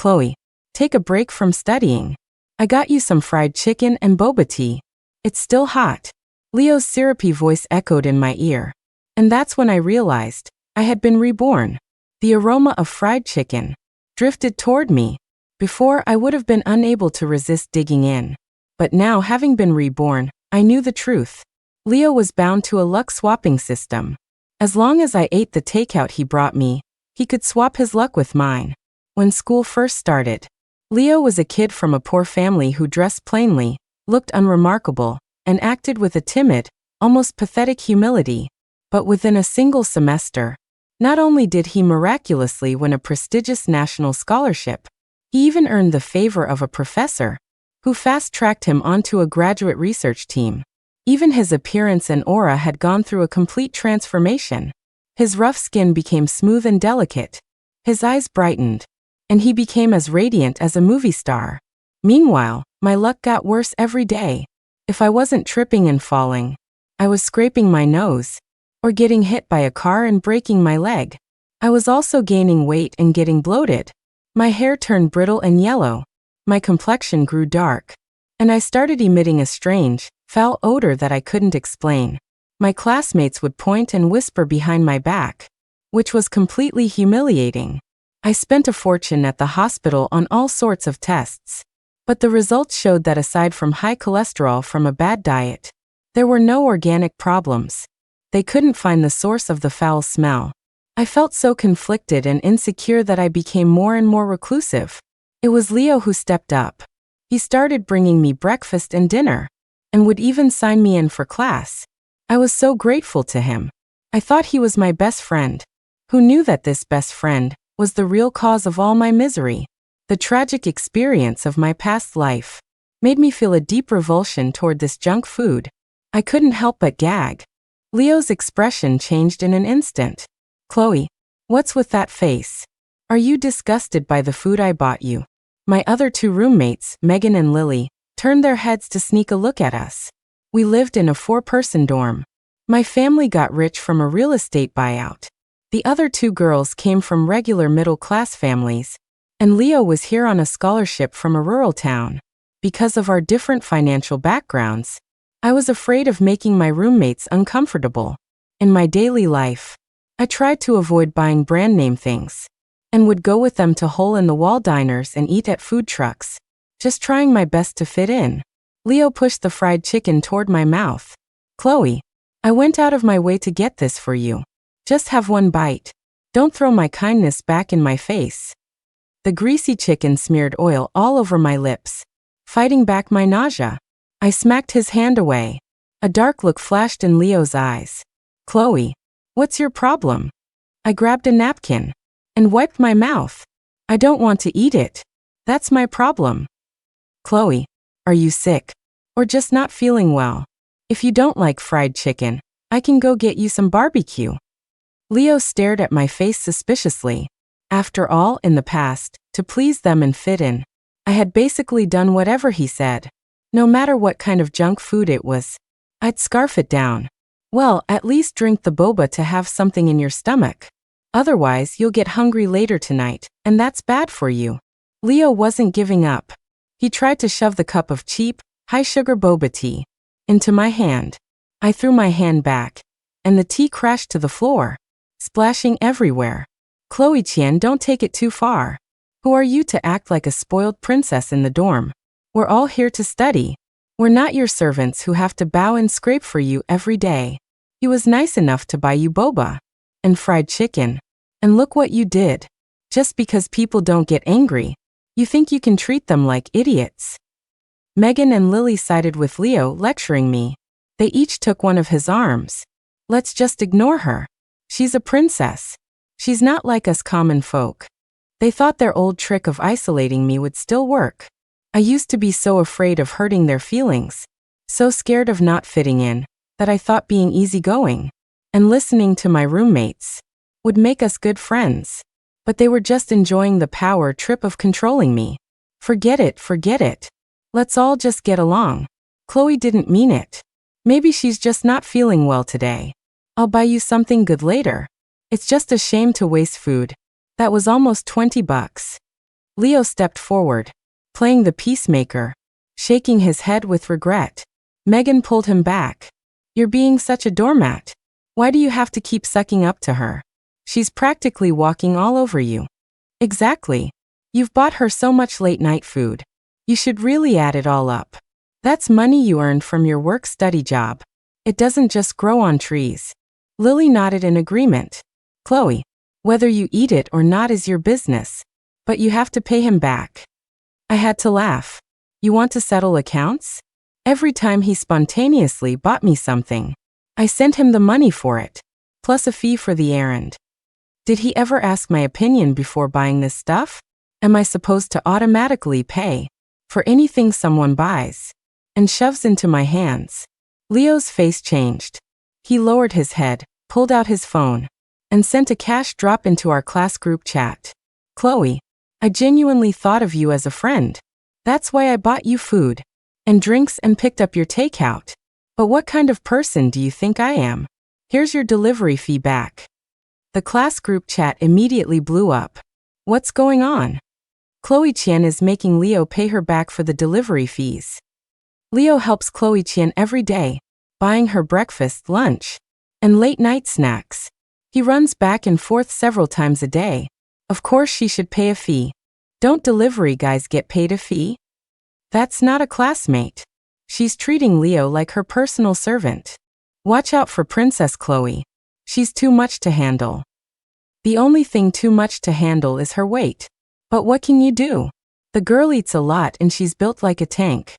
Chloe, take a break from studying. I got you some fried chicken and boba tea. It's still hot. Leo's syrupy voice echoed in my ear. And that's when I realized I had been reborn. The aroma of fried chicken drifted toward me. Before, I would have been unable to resist digging in. But now, having been reborn, I knew the truth. Leo was bound to a luck swapping system. As long as I ate the takeout he brought me, he could swap his luck with mine. When school first started, Leo was a kid from a poor family who dressed plainly, looked unremarkable, and acted with a timid, almost pathetic humility. But within a single semester, not only did he miraculously win a prestigious national scholarship, he even earned the favor of a professor, who fast-tracked him onto a graduate research team. Even his appearance and aura had gone through a complete transformation. His rough skin became smooth and delicate. His eyes brightened, and he became as radiant as a movie star. Meanwhile, my luck got worse every day. If I wasn't tripping and falling, I was scraping my nose, or getting hit by a car and breaking my leg. I was also gaining weight and getting bloated. My hair turned brittle and yellow. My complexion grew dark, and I started emitting a strange, foul odor that I couldn't explain. My classmates would point and whisper behind my back, which was completely humiliating. I spent a fortune at the hospital on all sorts of tests, but the results showed that aside from high cholesterol from a bad diet, there were no organic problems. They couldn't find the source of the foul smell. I felt so conflicted and insecure that I became more and more reclusive. It was Leo who stepped up. He started bringing me breakfast and dinner, and would even sign me in for class. I was so grateful to him. I thought he was my best friend. Who knew that this best friend was the real cause of all my misery? The tragic experience of my past life made me feel a deep revulsion toward this junk food. I couldn't help but gag. Leo's expression changed in an instant. Chloe, what's with that face? Are you disgusted by the food I bought you? My other two roommates, Megan and Lily, turned their heads to sneak a look at us. We lived in a 4-person dorm. My family got rich from a real estate buyout. The other two girls came from regular middle-class families, and Leo was here on a scholarship from a rural town. Because of our different financial backgrounds, I was afraid of making my roommates uncomfortable. In my daily life, I tried to avoid buying brand-name things, and would go with them to hole-in-the-wall diners and eat at food trucks, just trying my best to fit in. Leo pushed the fried chicken toward my mouth. Chloe, I went out of my way to get this for you. Just have one bite. Don't throw my kindness back in my face. The greasy chicken smeared oil all over my lips, fighting back my nausea. I smacked his hand away. A dark look flashed in Leo's eyes. Chloe, what's your problem? I grabbed a napkin and wiped my mouth. I don't want to eat it. That's my problem. Chloe, are you sick? Or just not feeling well? If you don't like fried chicken, I can go get you some barbecue. Leo stared at my face suspiciously. After all, in the past, to please them and fit in, I had basically done whatever he said. No matter what kind of junk food it was, I'd scarf it down. Well, at least drink the boba to have something in your stomach. Otherwise, you'll get hungry later tonight, and that's bad for you. Leo wasn't giving up. He tried to shove the cup of cheap, high-sugar boba tea into my hand. I threw my hand back, and the tea crashed to the floor, splashing everywhere. Chloe Qian, don't take it too far. Who are you to act like a spoiled princess in the dorm? We're all here to study. We're not your servants who have to bow and scrape for you every day. He was nice enough to buy you boba and fried chicken. And look what you did. Just because people don't get angry, you think you can treat them like idiots. Megan and Lily sided with Leo, lecturing me. They each took one of his arms. Let's just ignore her. She's a princess. She's not like us common folk. They thought their old trick of isolating me would still work. I used to be so afraid of hurting their feelings, so scared of not fitting in, that I thought being easygoing and listening to my roommates would make us good friends. But they were just enjoying the power trip of controlling me. Forget it, forget it. Let's all just get along. Chloe didn't mean it. Maybe she's just not feeling well today. I'll buy you something good later. It's just a shame to waste food. That was almost $20. Leo stepped forward, playing the peacemaker, shaking his head with regret. Megan pulled him back. You're being such a doormat. Why do you have to keep sucking up to her? She's practically walking all over you. Exactly. You've bought her so much late-night food. You should really add it all up. That's money you earned from your work-study job. It doesn't just grow on trees. Lily nodded in agreement. Chloe, whether you eat it or not is your business. But you have to pay him back. I had to laugh. You want to settle accounts? Every time he spontaneously bought me something, I sent him the money for it, plus a fee for the errand. Did he ever ask my opinion before buying this stuff? Am I supposed to automatically pay for anything someone buys and shoves into my hands? Leo's face changed. He lowered his head, pulled out his phone, and sent a cash drop into our class group chat. Chloe, I genuinely thought of you as a friend. That's why I bought you food and drinks and picked up your takeout. But what kind of person do you think I am? Here's your delivery fee back. The class group chat immediately blew up. What's going on? Chloe Qian is making Leo pay her back for the delivery fees. Leo helps Chloe Qian every day, buying her breakfast, lunch, and late-night snacks. He runs back and forth several times a day. Of course she should pay a fee. Don't delivery guys get paid a fee? That's not a classmate. She's treating Leo like her personal servant. Watch out for Princess Chloe. She's too much to handle. The only thing too much to handle is her weight. But what can you do? The girl eats a lot and she's built like a tank.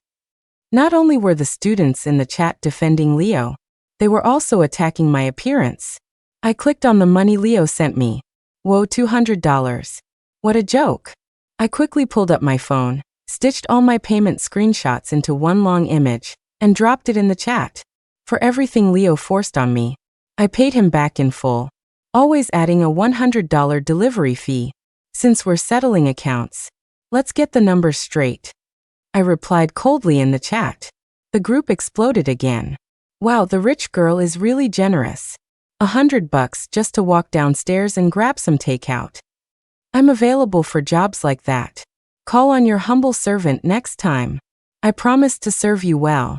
Not only were the students in the chat defending Leo, they were also attacking my appearance. I clicked on the money Leo sent me. Whoa, $200. What a joke. I quickly pulled up my phone, stitched all my payment screenshots into one long image, and dropped it in the chat. For everything Leo forced on me, I paid him back in full, always adding a $100 delivery fee. Since we're settling accounts, let's get the numbers straight. I replied coldly in the chat. The group exploded again. Wow, the rich girl is really generous. $100 just to walk downstairs and grab some takeout. I'm available for jobs like that. Call on your humble servant next time. I promise to serve you well.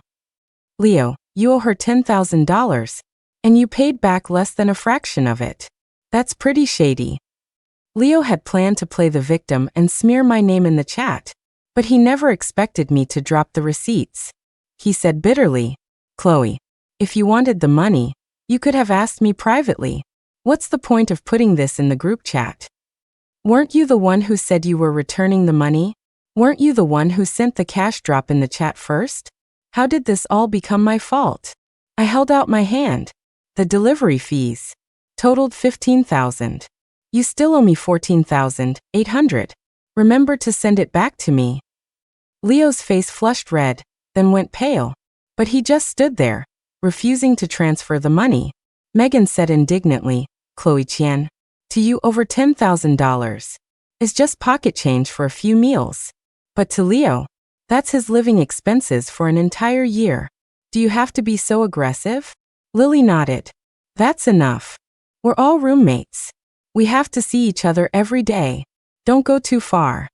Leo, you owe her $10,000, and you paid back less than a fraction of it. That's pretty shady. Leo had planned to play the victim and smear my name in the chat, but he never expected me to drop the receipts. He said bitterly, Chloe, if you wanted the money, you could have asked me privately. What's the point of putting this in the group chat? Weren't you the one who said you were returning the money? Weren't you the one who sent the cash drop in the chat first? How did this all become my fault? I held out my hand. The delivery fees totaled $15,000. You still owe me $14,800. Remember to send it back to me. Leo's face flushed red, then went pale. But he just stood there, refusing to transfer the money. Megan said indignantly, Chloe Qian, to you over $10,000 is just pocket change for a few meals. But to Leo, that's his living expenses for an entire year. Do you have to be so aggressive? Lily nodded. That's enough. We're all roommates. We have to see each other every day. Don't go too far.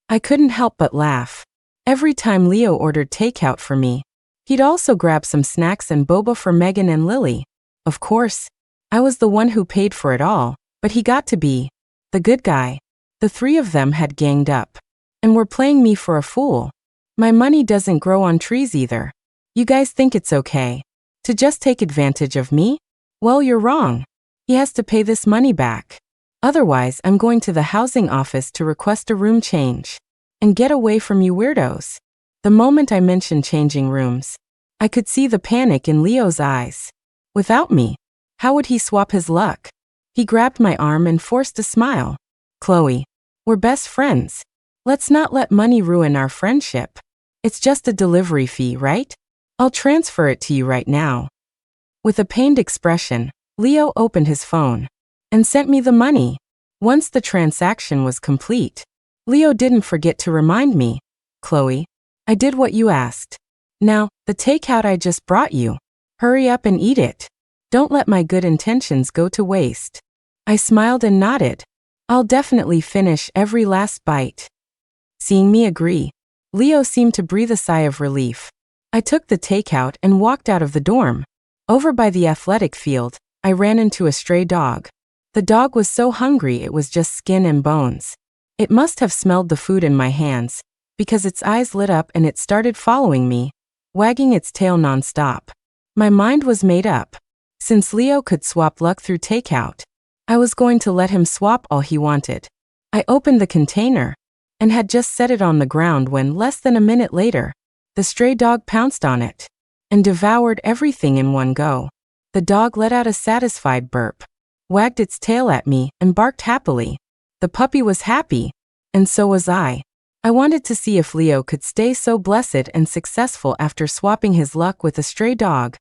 I couldn't help but laugh. Every time Leo ordered takeout for me, he'd also grab some snacks and boba for Megan and Lily. Of course, I was the one who paid for it all, but he got to be the good guy. The three of them had ganged up and were playing me for a fool. My money doesn't grow on trees either. You guys think it's okay to just take advantage of me? Well, you're wrong. He has to pay this money back. Otherwise, I'm going to the housing office to request a room change and get away from you weirdos. The moment I mentioned changing rooms, I could see the panic in Leo's eyes. Without me, how would he swap his luck? He grabbed my arm and forced a smile. Chloe, we're best friends. Let's not let money ruin our friendship. It's just a delivery fee, right? I'll transfer it to you right now. With a pained expression, Leo opened his phone and sent me the money. Once the transaction was complete, Leo didn't forget to remind me, Chloe, I did what you asked. Now, the takeout I just brought you. Hurry up and eat it. Don't let my good intentions go to waste. I smiled and nodded. I'll definitely finish every last bite. Seeing me agree, Leo seemed to breathe a sigh of relief. I took the takeout and walked out of the dorm. Over by the athletic field, I ran into a stray dog. The dog was so hungry it was just skin and bones. It must have smelled the food in my hands, because its eyes lit up and it started following me, wagging its tail nonstop. My mind was made up. Since Leo could swap luck through takeout, I was going to let him swap all he wanted. I opened the container and had just set it on the ground when, less than a minute later, the stray dog pounced on it and devoured everything in one go. The dog let out a satisfied burp, wagged its tail at me, and barked happily. The puppy was happy, and so was I. I wanted to see if Leo could stay so blessed and successful after swapping his luck with a stray dog.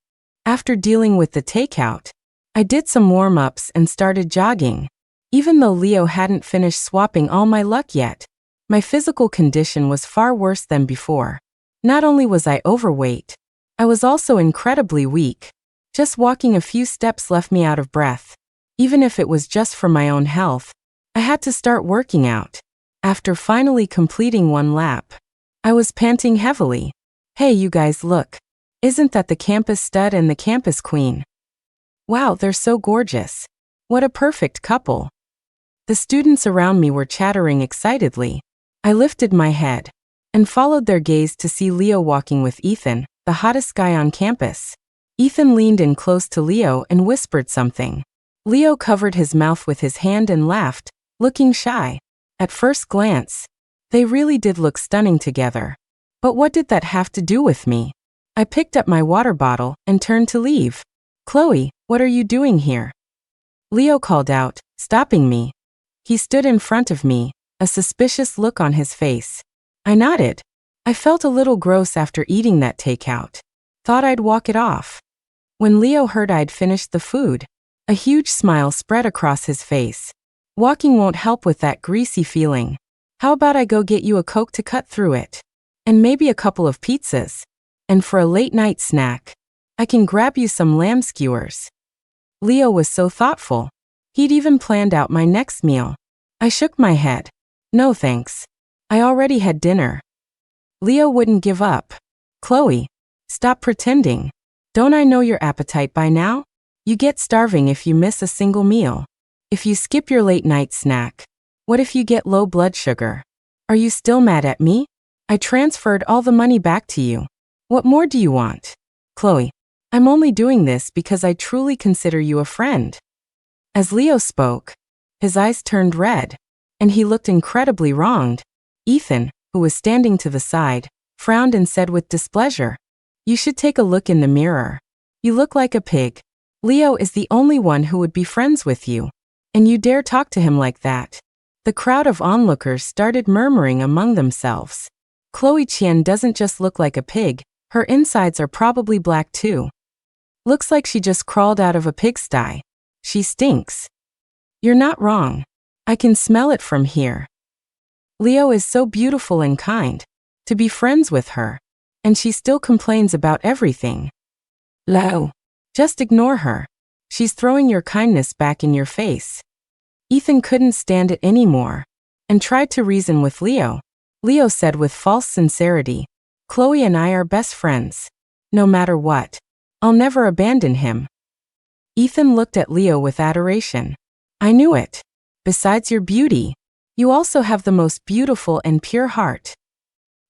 After dealing with the takeout, I did some warm-ups and started jogging. Even though Leo hadn't finished swapping all my luck yet, my physical condition was far worse than before. Not only was I overweight, I was also incredibly weak. Just walking a few steps left me out of breath. Even if it was just for my own health, I had to start working out. After finally completing one lap, I was panting heavily. Hey, you guys, look. Isn't that the campus stud and the campus queen? Wow, they're so gorgeous. What a perfect couple. The students around me were chattering excitedly. I lifted my head and followed their gaze to see Leo walking with Ethan, the hottest guy on campus. Ethan leaned in close to Leo and whispered something. Leo covered his mouth with his hand and laughed, looking shy. At first glance, they really did look stunning together. But what did that have to do with me? I picked up my water bottle and turned to leave. Chloe, what are you doing here? Leo called out, stopping me. He stood in front of me, a suspicious look on his face. I nodded. I felt a little gross after eating that takeout. Thought I'd walk it off. When Leo heard I'd finished the food, a huge smile spread across his face. Walking won't help with that greasy feeling. How about I go get you a Coke to cut through it? And maybe a couple of pizzas. And for a late-night snack, I can grab you some lamb skewers. Leo was so thoughtful. He'd even planned out my next meal. I shook my head. No thanks. I already had dinner. Leo wouldn't give up. Chloe, stop pretending. Don't I know your appetite by now? You get starving if you miss a single meal. If you skip your late-night snack. What if you get low blood sugar? Are you still mad at me? I transferred all the money back to you. What more do you want? Chloe, I'm only doing this because I truly consider you a friend. As Leo spoke, his eyes turned red, and he looked incredibly wronged. Ethan, who was standing to the side, frowned and said with displeasure, You should take a look in the mirror. You look like a pig. Leo is the only one who would be friends with you, and you dare talk to him like that. The crowd of onlookers started murmuring among themselves. Chloe Qian doesn't just look like a pig, her insides are probably black too. Looks like she just crawled out of a pigsty. She stinks. You're not wrong. I can smell it from here. Leo is so beautiful and kind. To be friends with her. And she still complains about everything. Leo. Just ignore her. She's throwing your kindness back in your face. Ethan couldn't stand it anymore and tried to reason with Leo. Leo said with false sincerity, Chloe and I are best friends. No matter what, I'll never abandon him. Ethan looked at Leo with adoration. I knew it. Besides your beauty, you also have the most beautiful and pure heart.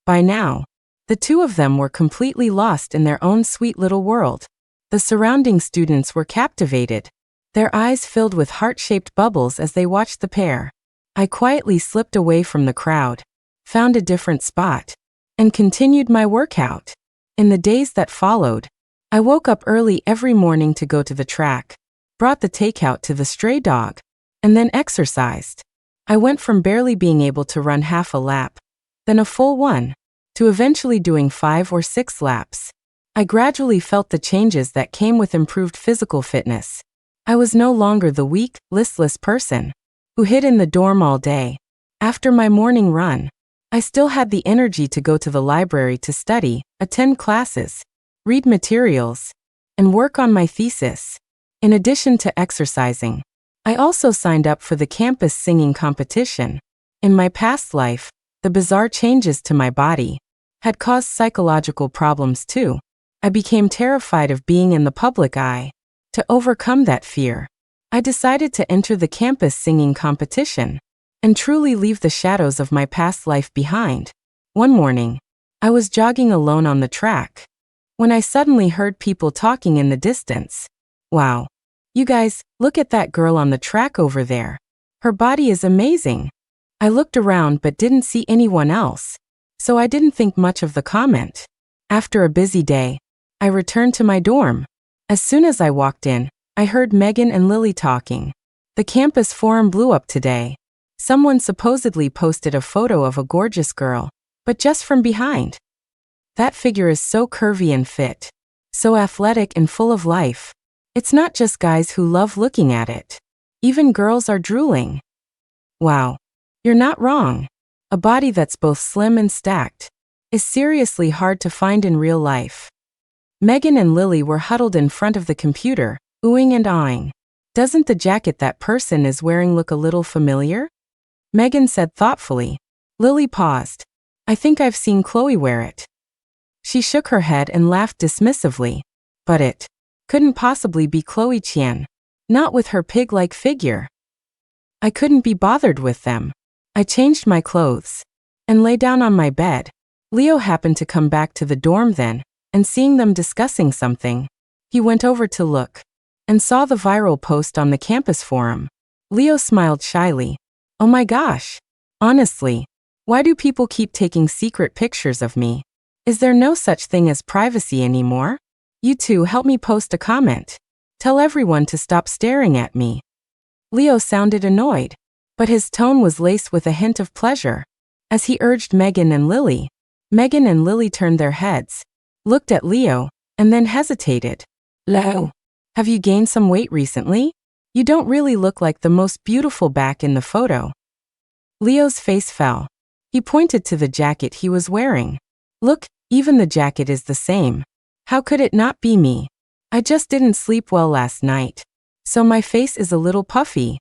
By now, the two of them were completely lost in their own sweet little world. The surrounding students were captivated, their eyes filled with heart-shaped bubbles as they watched the pair. I quietly slipped away from the crowd, found a different spot, and continued my workout. In the days that followed, I woke up early every morning to go to the track, brought the takeout to the stray dog, and then exercised. I went from barely being able to run half a lap, then a full one, to eventually doing 5 or 6 laps. I gradually felt the changes that came with improved physical fitness. I was no longer the weak, listless person who hid in the dorm all day. After my morning run, I still had the energy to go to the library to study, attend classes, read materials, and work on my thesis. In addition to exercising, I also signed up for the campus singing competition. In my past life, the bizarre changes to my body had caused psychological problems too. I became terrified of being in the public eye. To overcome that fear, I decided to enter the campus singing competition and truly leave the shadows of my past life behind. One morning, I was jogging alone on the track when I suddenly heard people talking in the distance. Wow. You guys, look at that girl on the track over there. Her body is amazing. I looked around but didn't see anyone else, so I didn't think much of the comment. After a busy day, I returned to my dorm. As soon as I walked in, I heard Megan and Lily talking. The campus forum blew up today. Someone supposedly posted a photo of a gorgeous girl, but just from behind. That figure is so curvy and fit, so athletic and full of life. It's not just guys who love looking at it. Even girls are drooling. Wow. You're not wrong. A body that's both slim and stacked is seriously hard to find in real life. Megan and Lily were huddled in front of the computer, oohing and aahing. Doesn't the jacket that person is wearing look a little familiar? Megan said thoughtfully. Lily paused. I think I've seen Chloe wear it. She shook her head and laughed dismissively. But it couldn't possibly be Chloe Qian. Not with her pig-like figure. I couldn't be bothered with them. I changed my clothes and lay down on my bed. Leo happened to come back to the dorm then, and seeing them discussing something, he went over to look and saw the viral post on the campus forum. Leo smiled shyly. Oh my gosh. Honestly, why do people keep taking secret pictures of me? Is there no such thing as privacy anymore? You two help me post a comment. Tell everyone to stop staring at me. Leo sounded annoyed, but his tone was laced with a hint of pleasure. As he urged Megan and Lily, Megan and Lily turned their heads, looked at Leo, and then hesitated. Leo, have you gained some weight recently? You don't really look like the most beautiful back in the photo. Leo's face fell. He pointed to the jacket he was wearing. Look, even the jacket is the same. How could it not be me? I just didn't sleep well last night, so my face is a little puffy.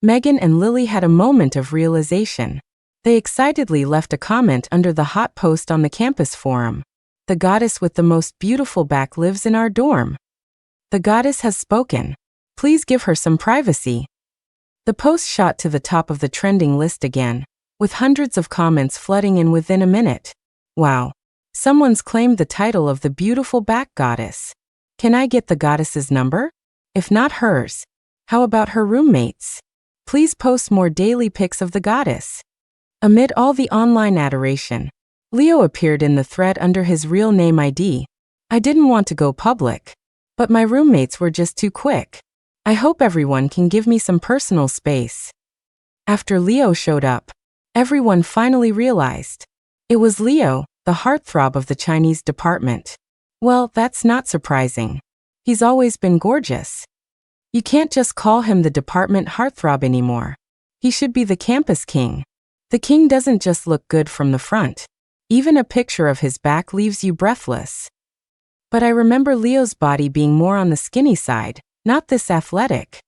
Megan and Lily had a moment of realization. They excitedly left a comment under the hot post on the campus forum. The goddess with the most beautiful back lives in our dorm. The goddess has spoken. Please give her some privacy. The post shot to the top of the trending list again, with hundreds of comments flooding in within a minute. Wow. Someone's claimed the title of the beautiful back goddess. Can I get the goddess's number? If not hers, how about her roommates? Please post more daily pics of the goddess. Amid all the online adoration, Leo appeared in the thread under his real name ID. I didn't want to go public, but my roommates were just too quick. I hope everyone can give me some personal space. After Leo showed up, everyone finally realized it was Leo, the heartthrob of the Chinese department. Well, that's not surprising. He's always been gorgeous. You can't just call him the department heartthrob anymore. He should be the campus king. The king doesn't just look good from the front. Even a picture of his back leaves you breathless. But I remember Leo's body being more on the skinny side, not this athletic.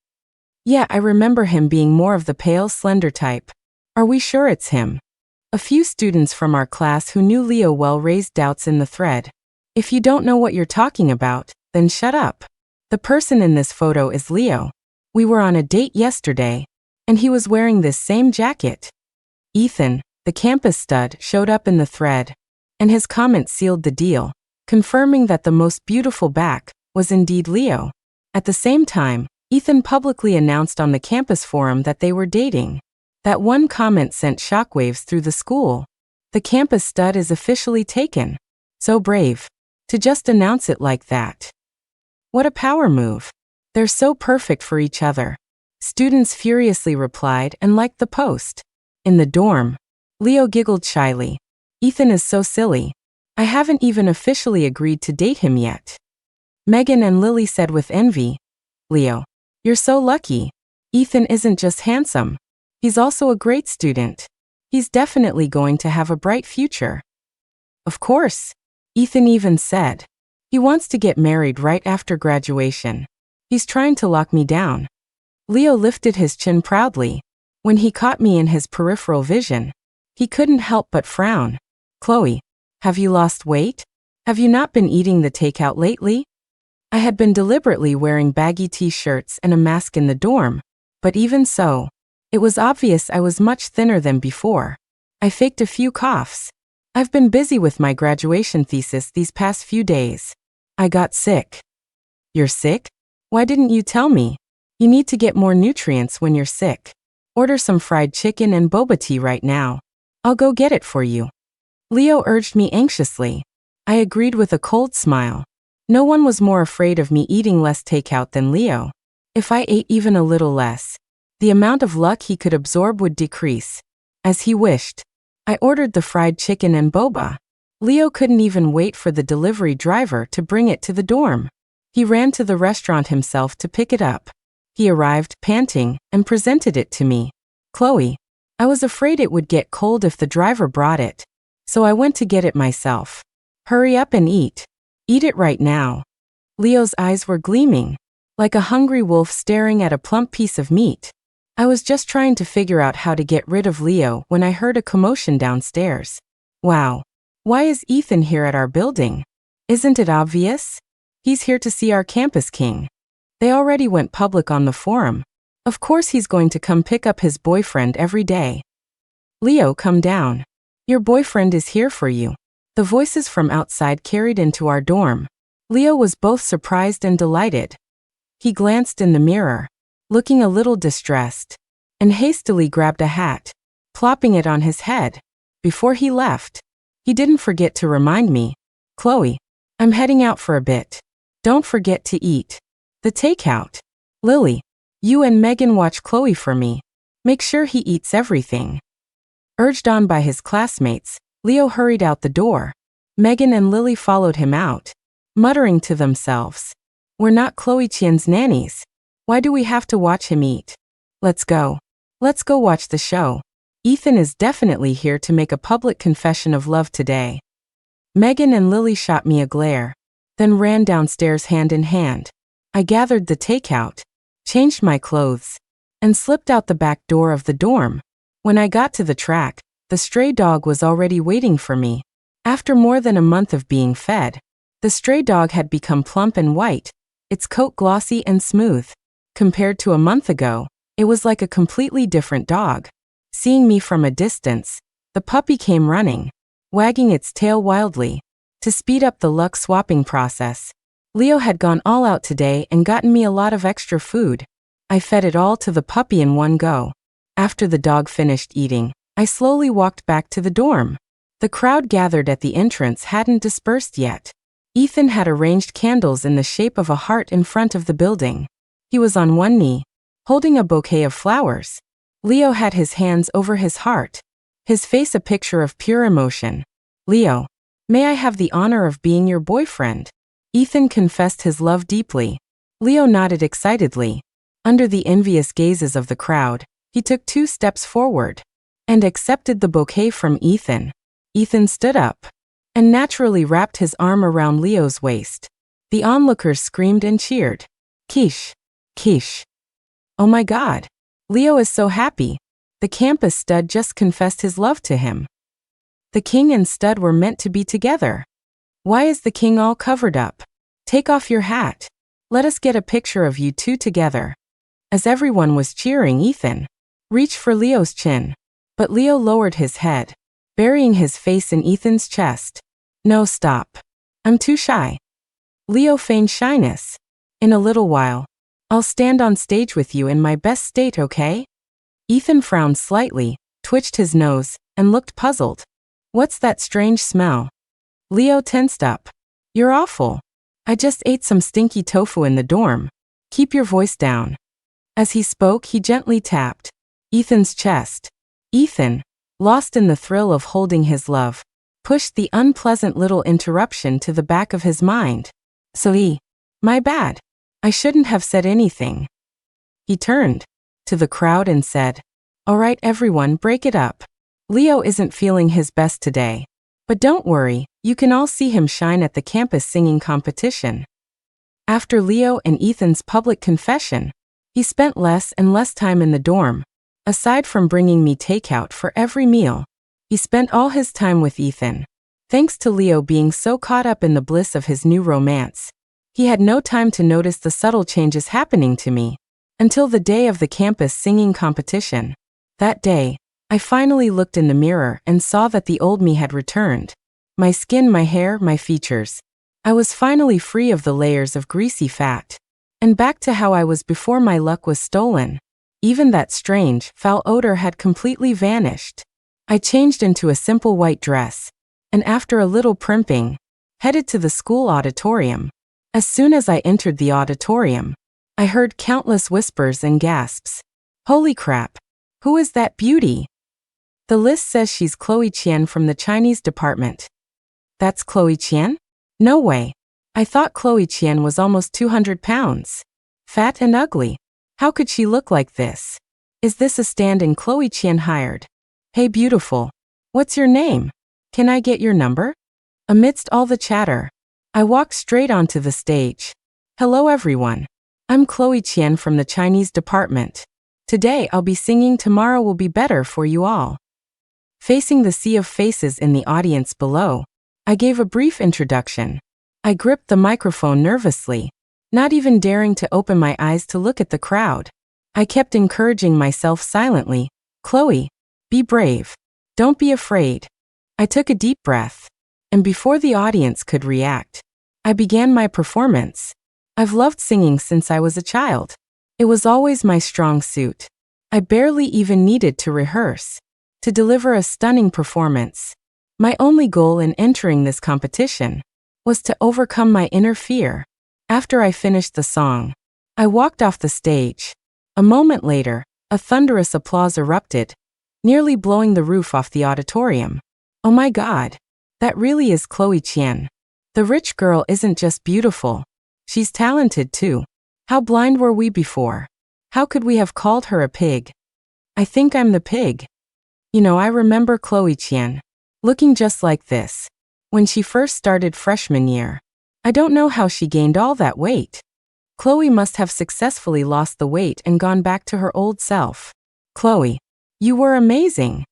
Yeah, I remember him being more of the pale, slender type. Are we sure it's him? A few students from our class who knew Leo well raised doubts in the thread. If you don't know what you're talking about, then shut up. The person in this photo is Leo. We were on a date yesterday, and he was wearing this same jacket. Ethan, the campus stud, showed up in the thread, and his comment sealed the deal, confirming that the most beautiful back was indeed Leo. At the same time, Ethan publicly announced on the campus forum that they were dating. That one comment sent shockwaves through the school. The campus stud is officially taken. So brave. To just announce it like that. What a power move. They're so perfect for each other. Students furiously replied and liked the post. In the dorm, Leo giggled shyly. Ethan is so silly. I haven't even officially agreed to date him yet. Megan and Lily said with envy, Leo, you're so lucky. Ethan isn't just handsome. He's also a great student. He's definitely going to have a bright future. Of course. Ethan even said. He wants to get married right after graduation. He's trying to lock me down. Leo lifted his chin proudly. When he caught me in his peripheral vision, he couldn't help but frown. Chloe, have you lost weight? Have you not been eating the takeout lately? I had been deliberately wearing baggy t-shirts and a mask in the dorm, but even so, it was obvious I was much thinner than before. I faked a few coughs. I've been busy with my graduation thesis these past few days. I got sick. You're sick? Why didn't you tell me? You need to get more nutrients when you're sick. Order some fried chicken and boba tea right now. I'll go get it for you. Leo urged me anxiously. I agreed with a cold smile. No one was more afraid of me eating less takeout than Leo. If I ate even a little less, the amount of luck he could absorb would decrease. As he wished, I ordered the fried chicken and boba. Leo couldn't even wait for the delivery driver to bring it to the dorm. He ran to the restaurant himself to pick it up. He arrived, panting, and presented it to me. Chloe, I was afraid it would get cold if the driver brought it, so I went to get it myself. Hurry up and eat. Eat it right now. Leo's eyes were gleaming, like a hungry wolf staring at a plump piece of meat. I was just trying to figure out how to get rid of Leo when I heard a commotion downstairs. Wow. Why is Ethan here at our building? Isn't it obvious? He's here to see our campus king. They already went public on the forum. Of course he's going to come pick up his boyfriend every day. Leo, come down. Your boyfriend is here for you. The voices from outside carried into our dorm. Leo was both surprised and delighted. He glanced in the mirror, looking a little distressed, and hastily grabbed a hat, plopping it on his head. Before he left, he didn't forget to remind me, Chloe, I'm heading out for a bit. Don't forget to eat the takeout. Lily, you and Megan watch Chloe for me. Make sure he eats everything. Urged on by his classmates, Leo hurried out the door. Megan and Lily followed him out, muttering to themselves, we're not Chloe Chien's nannies. Why do we have to watch him eat? Let's go. Let's go watch the show. Ethan is definitely here to make a public confession of love today. Megan and Lily shot me a glare, then ran downstairs hand in hand. I gathered the takeout, changed my clothes, and slipped out the back door of the dorm. When I got to the track, the stray dog was already waiting for me. After more than a month of being fed, the stray dog had become plump and white, its coat glossy and smooth. Compared to a month ago, it was like a completely different dog. Seeing me from a distance, the puppy came running, wagging its tail wildly. To speed up the luck swapping process, Leo had gone all out today and gotten me a lot of extra food. I fed it all to the puppy in one go. After the dog finished eating, I slowly walked back to the dorm. The crowd gathered at the entrance hadn't dispersed yet. Ethan had arranged candles in the shape of a heart in front of the building. He was on one knee, holding a bouquet of flowers. Leo had his hands over his heart, his face a picture of pure emotion. Leo, may I have the honor of being your boyfriend? Ethan confessed his love deeply. Leo nodded excitedly. Under the envious gazes of the crowd, he took 2 steps forward and accepted the bouquet from Ethan. Ethan stood up and naturally wrapped his arm around Leo's waist. The onlookers screamed and cheered. Quiche, quiche. Oh my God. Leo is so happy. The campus stud just confessed his love to him. The king and stud were meant to be together. Why is the king all covered up? Take off your hat. Let us get a picture of you two together. As everyone was cheering, Ethan reached for Leo's chin, but Leo lowered his head, burying his face in Ethan's chest. No, stop. I'm too shy. Leo feigned shyness. In a little while, I'll stand on stage with you in my best state, okay? Ethan frowned slightly, twitched his nose, and looked puzzled. What's that strange smell? Leo tensed up. You're awful. I just ate some stinky tofu in the dorm. Keep your voice down. As he spoke, he gently tapped Ethan's chest. Ethan, lost in the thrill of holding his love, pushed the unpleasant little interruption to the back of his mind. My bad. I shouldn't have said anything. He turned to the crowd and said, all right, everyone, break it up. Leo isn't feeling his best today. But don't worry, you can all see him shine at the campus singing competition. After Leo and Ethan's public confession, He spent less and less time in the dorm. Aside from bringing me takeout for every meal, he spent all his time with Ethan. Thanks to Leo being so caught up in the bliss of his new romance, he had no time to notice the subtle changes happening to me. Until the day of the campus singing competition. That day, I finally looked in the mirror and saw that the old me had returned. My skin, my hair, my features. I was finally free of the layers of greasy fat. And back to how I was before my luck was stolen. Even that strange, foul odor had completely vanished. I changed into a simple white dress, and after a little primping, headed to the school auditorium. As soon as I entered the auditorium, I heard countless whispers and gasps. Holy crap! Who is that beauty? The list says she's Chloe Qian from the Chinese department. That's Chloe Qian? No way. I thought Chloe Qian was almost 200 pounds. Fat and ugly. How could she look like this? Is this a stand-in Chloe Qian hired? Hey beautiful. What's your name? Can I get your number? Amidst all the chatter, I walked straight onto the stage. Hello everyone. I'm Chloe Qian from the Chinese department. Today I'll be singing Tomorrow Will Be Better for you all. Facing the sea of faces in the audience below, I gave a brief introduction. I gripped the microphone nervously, not even daring to open my eyes to look at the crowd. I kept encouraging myself silently. Chloe, be brave. Don't be afraid. I took a deep breath, and before the audience could react, I began my performance. I've loved singing since I was a child. It was always my strong suit. I barely even needed to rehearse to deliver a stunning performance. My only goal in entering this competition was to overcome my inner fear. After I finished the song, I walked off the stage. A moment later, a thunderous applause erupted, nearly blowing the roof off the auditorium. Oh my God, that really is Chloe Qian. The rich girl isn't just beautiful, she's talented too. How blind were we before? How could we have called her a pig? I think I'm the pig. I remember Chloe Qian, looking just like this, when she first started freshman year. I don't know how she gained all that weight. Chloe must have successfully lost the weight and gone back to her old self. Chloe, you were amazing.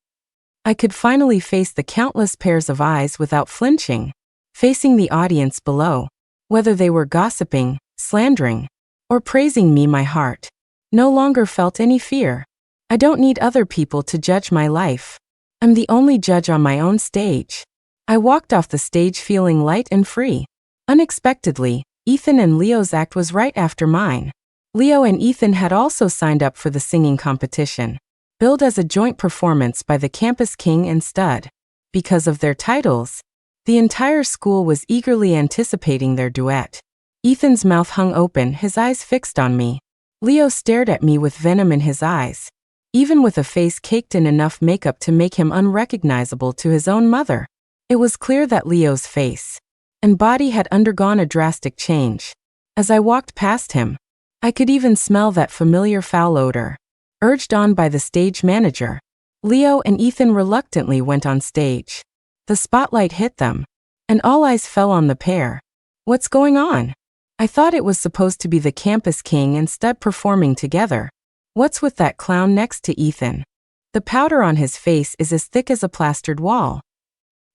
I could finally face the countless pairs of eyes without flinching, facing the audience below. Whether they were gossiping, slandering, or praising me, my heart no longer felt any fear. I don't need other people to judge my life. I'm the only judge on my own stage. I walked off the stage feeling light and free. Unexpectedly, Ethan and Leo's act was right after mine. Leo and Ethan had also signed up for the singing competition, billed as a joint performance by the campus king and stud. Because of their titles, the entire school was eagerly anticipating their duet. Ethan's mouth hung open, his eyes fixed on me. Leo stared at me with venom in his eyes, even with a face caked in enough makeup to make him unrecognizable to his own mother. It was clear that Leo's face and body had undergone a drastic change. As I walked past him, I could even smell that familiar foul odor. Urged on by the stage manager, Leo and Ethan reluctantly went on stage. The spotlight hit them, and all eyes fell on the pair. What's going on? I thought it was supposed to be the campus king and stud performing together. What's with that clown next to Ethan? The powder on his face is as thick as a plastered wall.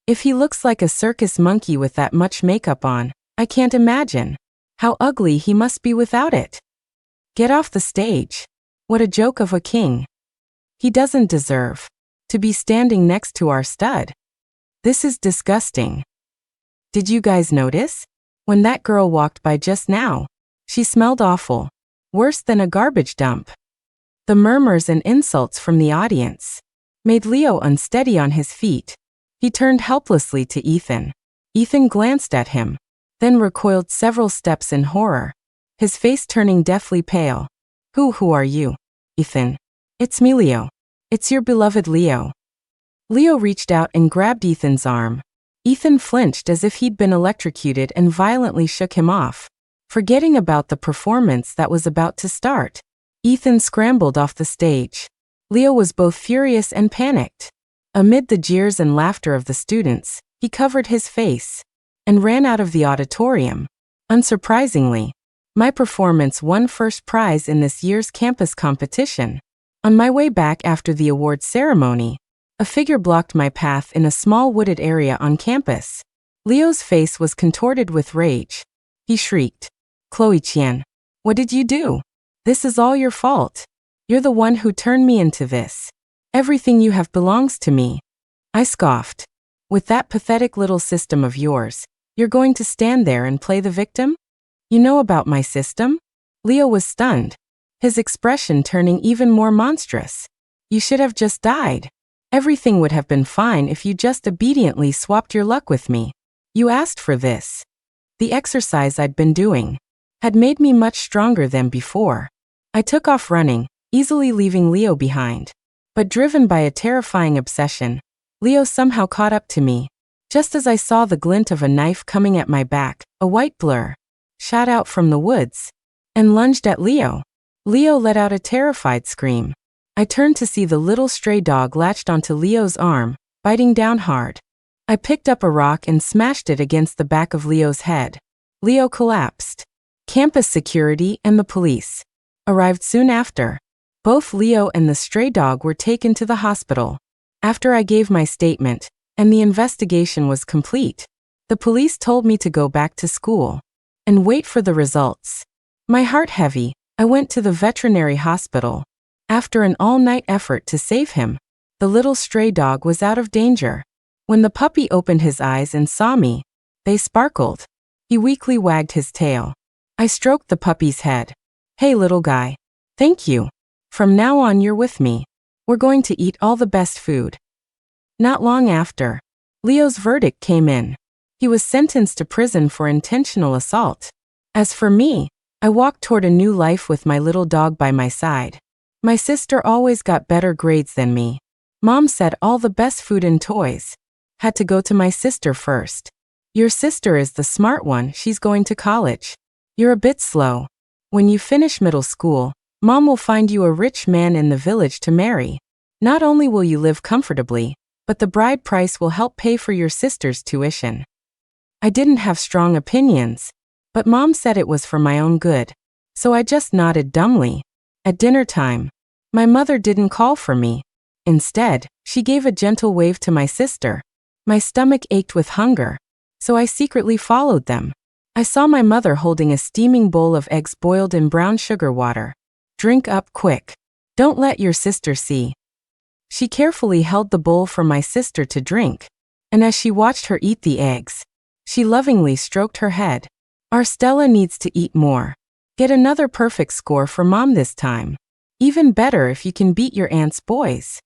If he looks like a circus monkey with that much makeup on, I can't imagine how ugly he must be without it. Get off the stage. What a joke of a king. He doesn't deserve to be standing next to our stud. This is disgusting. Did you guys notice? When that girl walked by just now, she smelled awful, worse than a garbage dump. The murmurs and insults from the audience made Leo unsteady on his feet. He turned helplessly to Ethan. Ethan glanced at him, then recoiled several steps in horror, his face turning deathly pale. Who are you? Ethan. It's me, Leo. It's your beloved Leo. Leo reached out and grabbed Ethan's arm. Ethan flinched as if he'd been electrocuted and violently shook him off, forgetting about the performance that was about to start. Ethan scrambled off the stage. Leo was both furious and panicked. Amid the jeers and laughter of the students, he covered his face and ran out of the auditorium. Unsurprisingly, My performance won first prize in this year's campus competition. On my way back after the awards ceremony, a figure blocked my path in a small wooded area on campus. Leo's face was contorted with rage. He shrieked, "Chloe Qian, what did you do? This is all your fault. You're the one who turned me into this. Everything you have belongs to me." I scoffed. "With that pathetic little system of yours, you're going to stand there and play the victim? You know about my system?" Leo was stunned, his expression turning even more monstrous. "You should have just died. Everything would have been fine if you just obediently swapped your luck with me. You asked for this." The exercise I'd been doing had made me much stronger than before. I took off running, easily leaving Leo behind. But driven by a terrifying obsession, Leo somehow caught up to me. Just as I saw the glint of a knife coming at my back, a white blur shot out from the woods and lunged at Leo. Leo let out a terrified scream. I turned to see the little stray dog latched onto Leo's arm, biting down hard. I picked up a rock and smashed it against the back of Leo's head. Leo collapsed. Campus security and the police arrived soon after. Both Leo and the stray dog were taken to the hospital. After I gave my statement, and the investigation was complete, the police told me to go back to school and wait for the results. My heart heavy, I went to the veterinary hospital. After an all-night effort to save him, the little stray dog was out of danger. When the puppy opened his eyes and saw me, they sparkled. He weakly wagged his tail. I stroked the puppy's head. "Hey little guy. Thank you. From now on you're with me. We're going to eat all the best food." Not long after, Leo's verdict came in. He was sentenced to prison for intentional assault. As for me, I walked toward a new life with my little dog by my side. My sister always got better grades than me. Mom said all the best food and toys had to go to my sister first. "Your sister is the smart one, she's going to college. You're a bit slow. When you finish middle school, Mom will find you a rich man in the village to marry. Not only will you live comfortably, but the bride price will help pay for your sister's tuition." I didn't have strong opinions, but Mom said it was for my own good, so I just nodded dumbly. At dinner time, my mother didn't call for me. Instead, she gave a gentle wave to my sister. My stomach ached with hunger, so I secretly followed them. I saw my mother holding a steaming bowl of eggs boiled in brown sugar water. "Drink up quick. Don't let your sister see." She carefully held the bowl for my sister to drink, and as she watched her eat the eggs, she lovingly stroked her head. "Our Stella needs to eat more. Get another perfect score for Mom this time. Even better if you can beat your aunt's boys."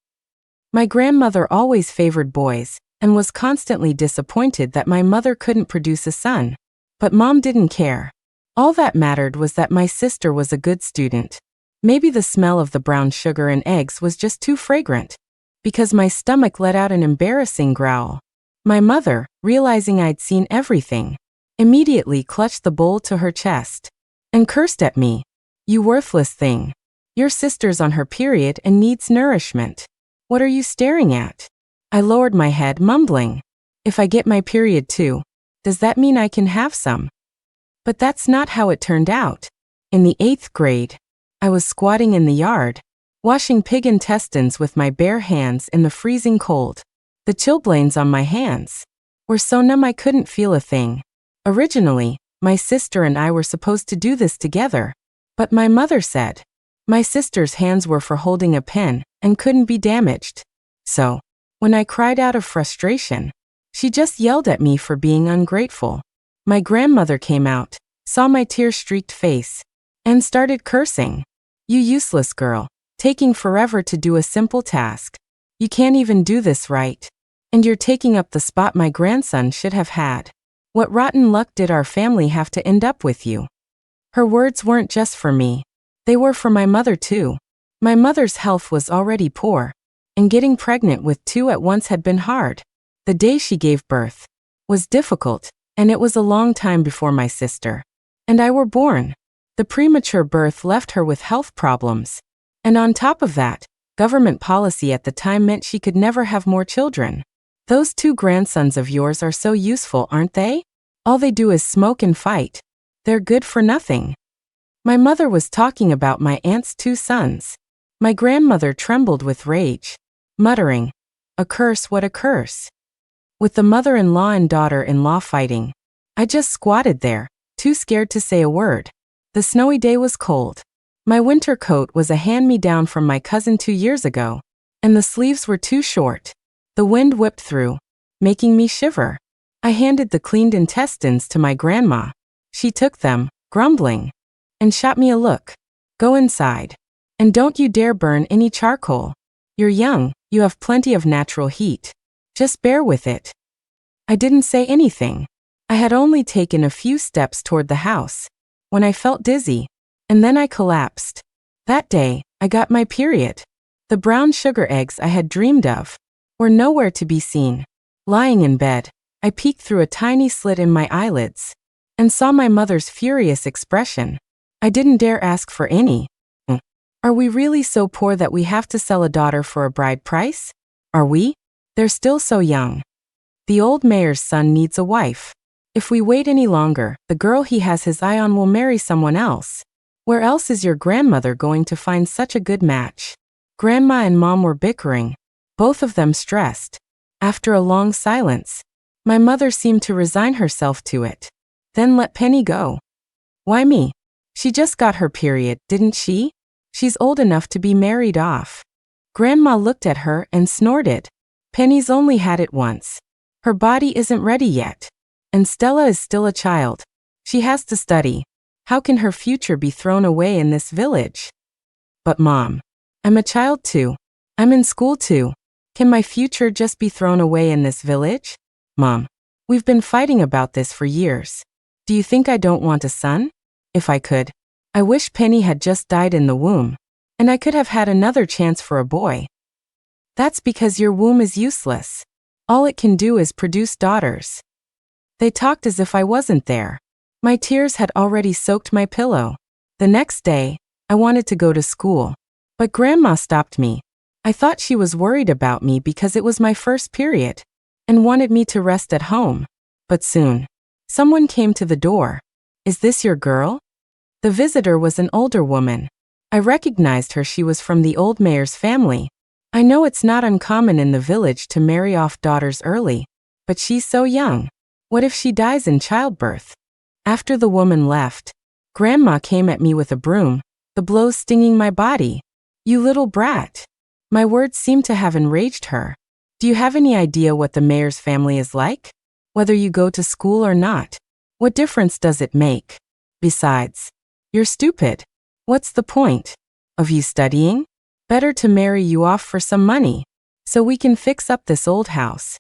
My grandmother always favored boys, and was constantly disappointed that my mother couldn't produce a son. But Mom didn't care. All that mattered was that my sister was a good student. Maybe the smell of the brown sugar and eggs was just too fragrant, because my stomach let out an embarrassing growl. My mother, realizing I'd seen everything, immediately clutched the bowl to her chest and cursed at me. "You worthless thing. Your sister's on her period and needs nourishment. What are you staring at?" I lowered my head, mumbling, "If I get my period too, does that mean I can have some?" But that's not how it turned out. In the 8th grade, I was squatting in the yard, washing pig intestines with my bare hands in the freezing cold. The chilblains on my hands were so numb I couldn't feel a thing. Originally, my sister and I were supposed to do this together, but my mother said my sister's hands were for holding a pen and couldn't be damaged. So, when I cried out of frustration, she just yelled at me for being ungrateful. My grandmother came out, saw my tear-streaked face, and started cursing. "You useless girl, taking forever to do a simple task. You can't even do this right. And you're taking up the spot my grandson should have had. What rotten luck did our family have to end up with you?" Her words weren't just for me. They were for my mother too. My mother's health was already poor, and getting pregnant with 2 at once had been hard. The day she gave birth was difficult, and it was a long time before my sister and I were born. The premature birth left her with health problems. And on top of that, government policy at the time meant she could never have more children. "Those 2 grandsons of yours are so useful, aren't they? All they do is smoke and fight. They're good for nothing." My mother was talking about my aunt's 2 sons. My grandmother trembled with rage, muttering, "A curse, what a curse!" With the mother-in-law and daughter-in-law fighting, I just squatted there, too scared to say a word. The snowy day was cold. My winter coat was a hand-me-down from my cousin 2 years ago, and the sleeves were too short. The wind whipped through, making me shiver. I handed the cleaned intestines to my grandma. She took them, grumbling, and shot me a look. "Go inside. And don't you dare burn any charcoal. You're young, you have plenty of natural heat. Just bear with it." I didn't say anything. I had only taken a few steps toward the house when I felt dizzy, and then I collapsed. That day, I got my period. The brown sugar eggs I had dreamed of were nowhere to be seen. Lying in bed, I peeked through a tiny slit in my eyelids and saw my mother's furious expression. I didn't dare ask for any. Are we really so poor that we have to sell a daughter for a bride price? Are we? They're still so young. The old mayor's son needs a wife. If we wait any longer, the girl he has his eye on will marry someone else. Where else is your grandmother going to find such a good match? Grandma and Mom were bickering, both of them stressed. After a long silence, my mother seemed to resign herself to it. Then let Penny go. Why me? She just got her period, didn't she? She's old enough to be married off. Grandma looked at her and snorted. Penny's only had it once. Her body isn't ready yet. And Stella is still a child. She has to study. How can her future be thrown away in this village? But Mom, I'm a child too. I'm in school too. Can my future just be thrown away in this village? Mom, we've been fighting about this for years. Do you think I don't want a son? If I could. I wish Penny had just died in the womb, and I could have had another chance for a boy. That's because your womb is useless. All it can do is produce daughters. They talked as if I wasn't there. My tears had already soaked my pillow. The next day, I wanted to go to school, but Grandma stopped me. I thought she was worried about me because it was my first period, and wanted me to rest at home. But soon, someone came to the door. "Is this your girl?" The visitor was an older woman. I recognized her. She was from the old mayor's family. I know it's not uncommon in the village to marry off daughters early, but she's so young. What if she dies in childbirth? After the woman left, Grandma came at me with a broom, the blows stinging my body. "You little brat." My words seemed to have enraged her. "Do you have any idea what the mayor's family is like? Whether you go to school or not, what difference does it make? Besides, you're stupid. What's the point of you studying? Better to marry you off for some money, so we can fix up this old house."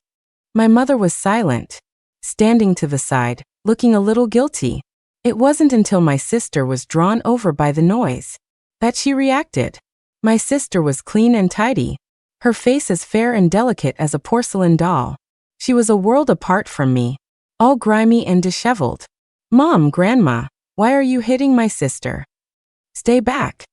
My mother was silent, standing to the side, looking a little guilty. It wasn't until my sister was drawn over by the noise that she reacted. My sister was clean and tidy, her face as fair and delicate as a porcelain doll. She was a world apart from me, all grimy and disheveled. "Mom, Grandma, why are you hitting my sister? Stay back."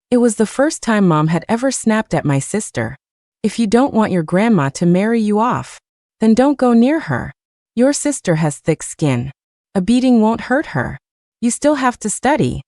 It was the first time Mom had ever snapped at my sister. "If you don't want your grandma to marry you off, then don't go near her. Your sister has thick skin. A beating won't hurt her. You still have to study."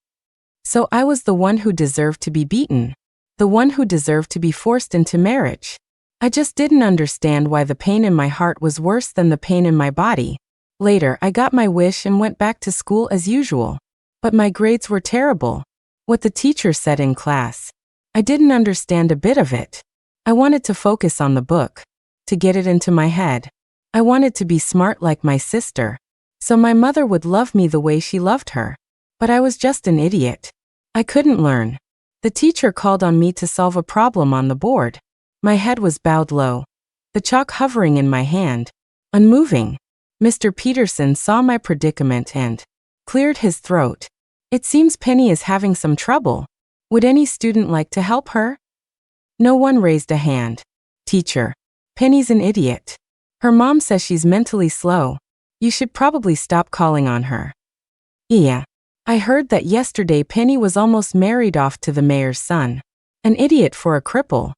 So I was the one who deserved to be beaten, the one who deserved to be forced into marriage. I just didn't understand why the pain in my heart was worse than the pain in my body. Later, I got my wish and went back to school as usual. But my grades were terrible. What the teacher said in class, I didn't understand a bit of it. I wanted to focus on the book, to get it into my head. I wanted to be smart like my sister, so my mother would love me the way she loved her. But I was just an idiot. I couldn't learn. The teacher called on me to solve a problem on the board. My head was bowed low, the chalk hovering in my hand, unmoving. Mr. Peterson saw my predicament and cleared his throat. "It seems Penny is having some trouble. Would any student like to help her?" No one raised a hand. "Teacher, Penny's an idiot. Her mom says she's mentally slow. You should probably stop calling on her." "Yeah. I heard that yesterday Penny was almost married off to the mayor's son. An idiot for a cripple."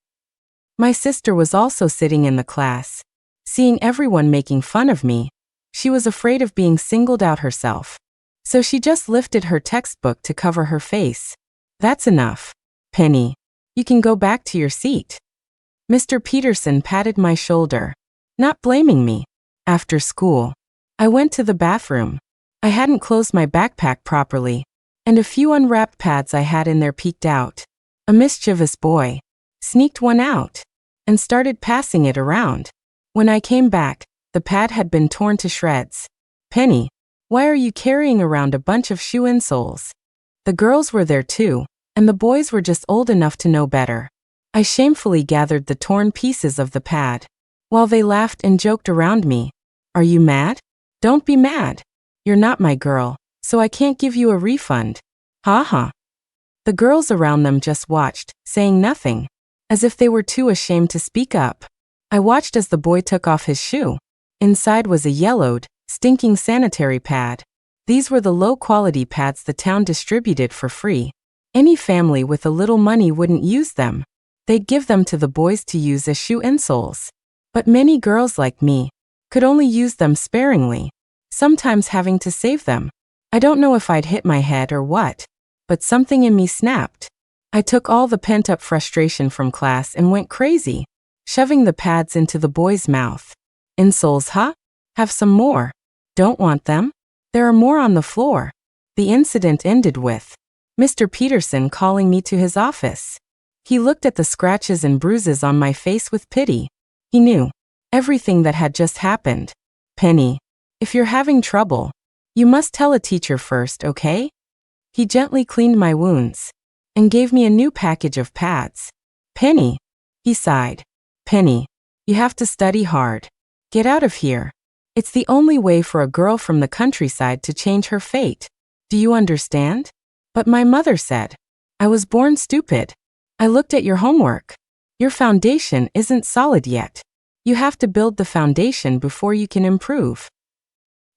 My sister was also sitting in the class. Seeing everyone making fun of me, she was afraid of being singled out herself. So she just lifted her textbook to cover her face. That's enough. Penny, you can go back to your seat. Mr. Peterson patted my shoulder, not blaming me. After school, I went to the bathroom. I hadn't closed my backpack properly, and a few unwrapped pads I had in there peeked out. A mischievous boy sneaked one out and started passing it around. When I came back, the pad had been torn to shreds. Penny, why are you carrying around a bunch of shoe insoles? The girls were there too, and the boys were just old enough to know better. I shamefully gathered the torn pieces of the pad, while they laughed and joked around me. Are you mad? Don't be mad. You're not my girl, so I can't give you a refund. Ha ha. The girls around them just watched, saying nothing, as if they were too ashamed to speak up. I watched as the boy took off his shoe. Inside was a yellowed, stinking sanitary pad. These were the low-quality pads the town distributed for free. Any family with a little money wouldn't use them. They'd give them to the boys to use as shoe insoles. But many girls like me could only use them sparingly, sometimes having to save them. I don't know if I'd hit my head or what, but something in me snapped. I took all the pent-up frustration from class and went crazy, shoving the pads into the boy's mouth. Insoles, huh? Have some more. Don't want them? There are more on the floor. The incident ended with Mr. Peterson calling me to his office. He looked at the scratches and bruises on my face with pity. He knew everything that had just happened. Penny, if you're having trouble, you must tell a teacher first, okay? He gently cleaned my wounds and gave me a new package of pads. Penny, he sighed. Penny, you have to study hard. Get out of here. It's the only way for a girl from the countryside to change her fate. Do you understand? But my mother said, I was born stupid. I looked at your homework. Your foundation isn't solid yet. You have to build the foundation before you can improve.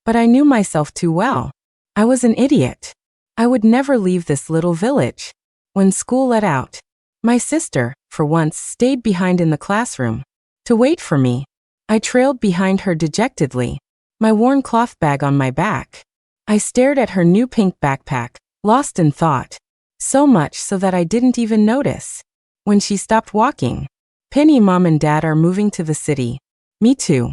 But I knew myself too well. I was an idiot. I would never leave this little village. When school let out, my sister, for once, stayed behind in the classroom to wait for me. I trailed behind her dejectedly, my worn cloth bag on my back. I stared at her new pink backpack, lost in thought. So much so that I didn't even notice when she stopped walking. Penny, Mom and Dad are moving to the city. Me too.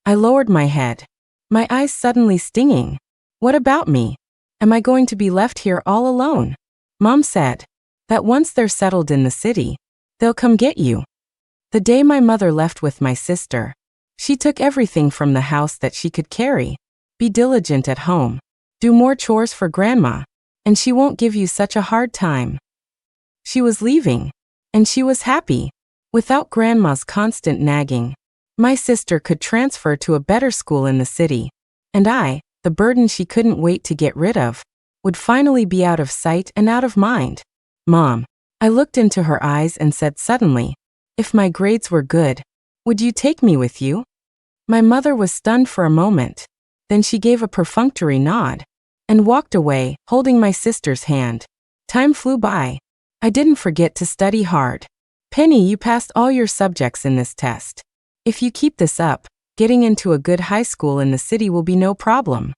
I lowered my head, my eyes suddenly stinging. What about me? Am I going to be left here all alone? Mom said that once they're settled in the city, they'll come get you. The day my mother left with my sister, she took everything from the house that she could carry. Be diligent at home. Do more chores for Grandma, and she won't give you such a hard time. She was leaving, and she was happy. Without Grandma's constant nagging, my sister could transfer to a better school in the city, and I, the burden she couldn't wait to get rid of, would finally be out of sight and out of mind. Mom, I looked into her eyes and said suddenly, if my grades were good, would you take me with you? My mother was stunned for a moment. Then she gave a perfunctory nod and walked away, holding my sister's hand. Time flew by. I didn't forget to study hard. Penny, you passed all your subjects in this test. If you keep this up, getting into a good high school in the city will be no problem.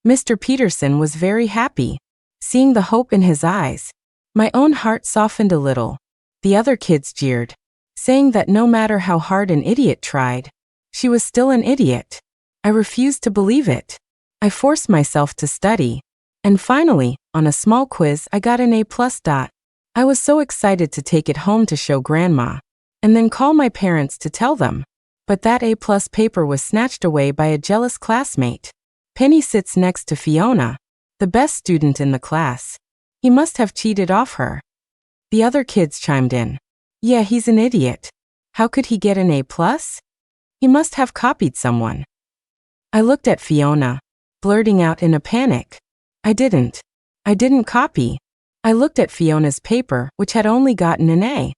Mr. Peterson was very happy, seeing the hope in his eyes. My own heart softened a little. The other kids jeered, saying that no matter how hard an idiot tried, she was still an idiot. I refused to believe it. I forced myself to study, and finally, on a small quiz, I got an A+. I was so excited to take it home to show Grandma, and then call my parents to tell them. But that A+ paper was snatched away by a jealous classmate. Penny sits next to Fiona, the best student in the class. He must have cheated off her. The other kids chimed in. Yeah, he's an idiot. How could he get an A+? He must have copied someone. I looked at Fiona, blurting out in a panic. I didn't copy. I looked at Fiona's paper, which had only gotten an A,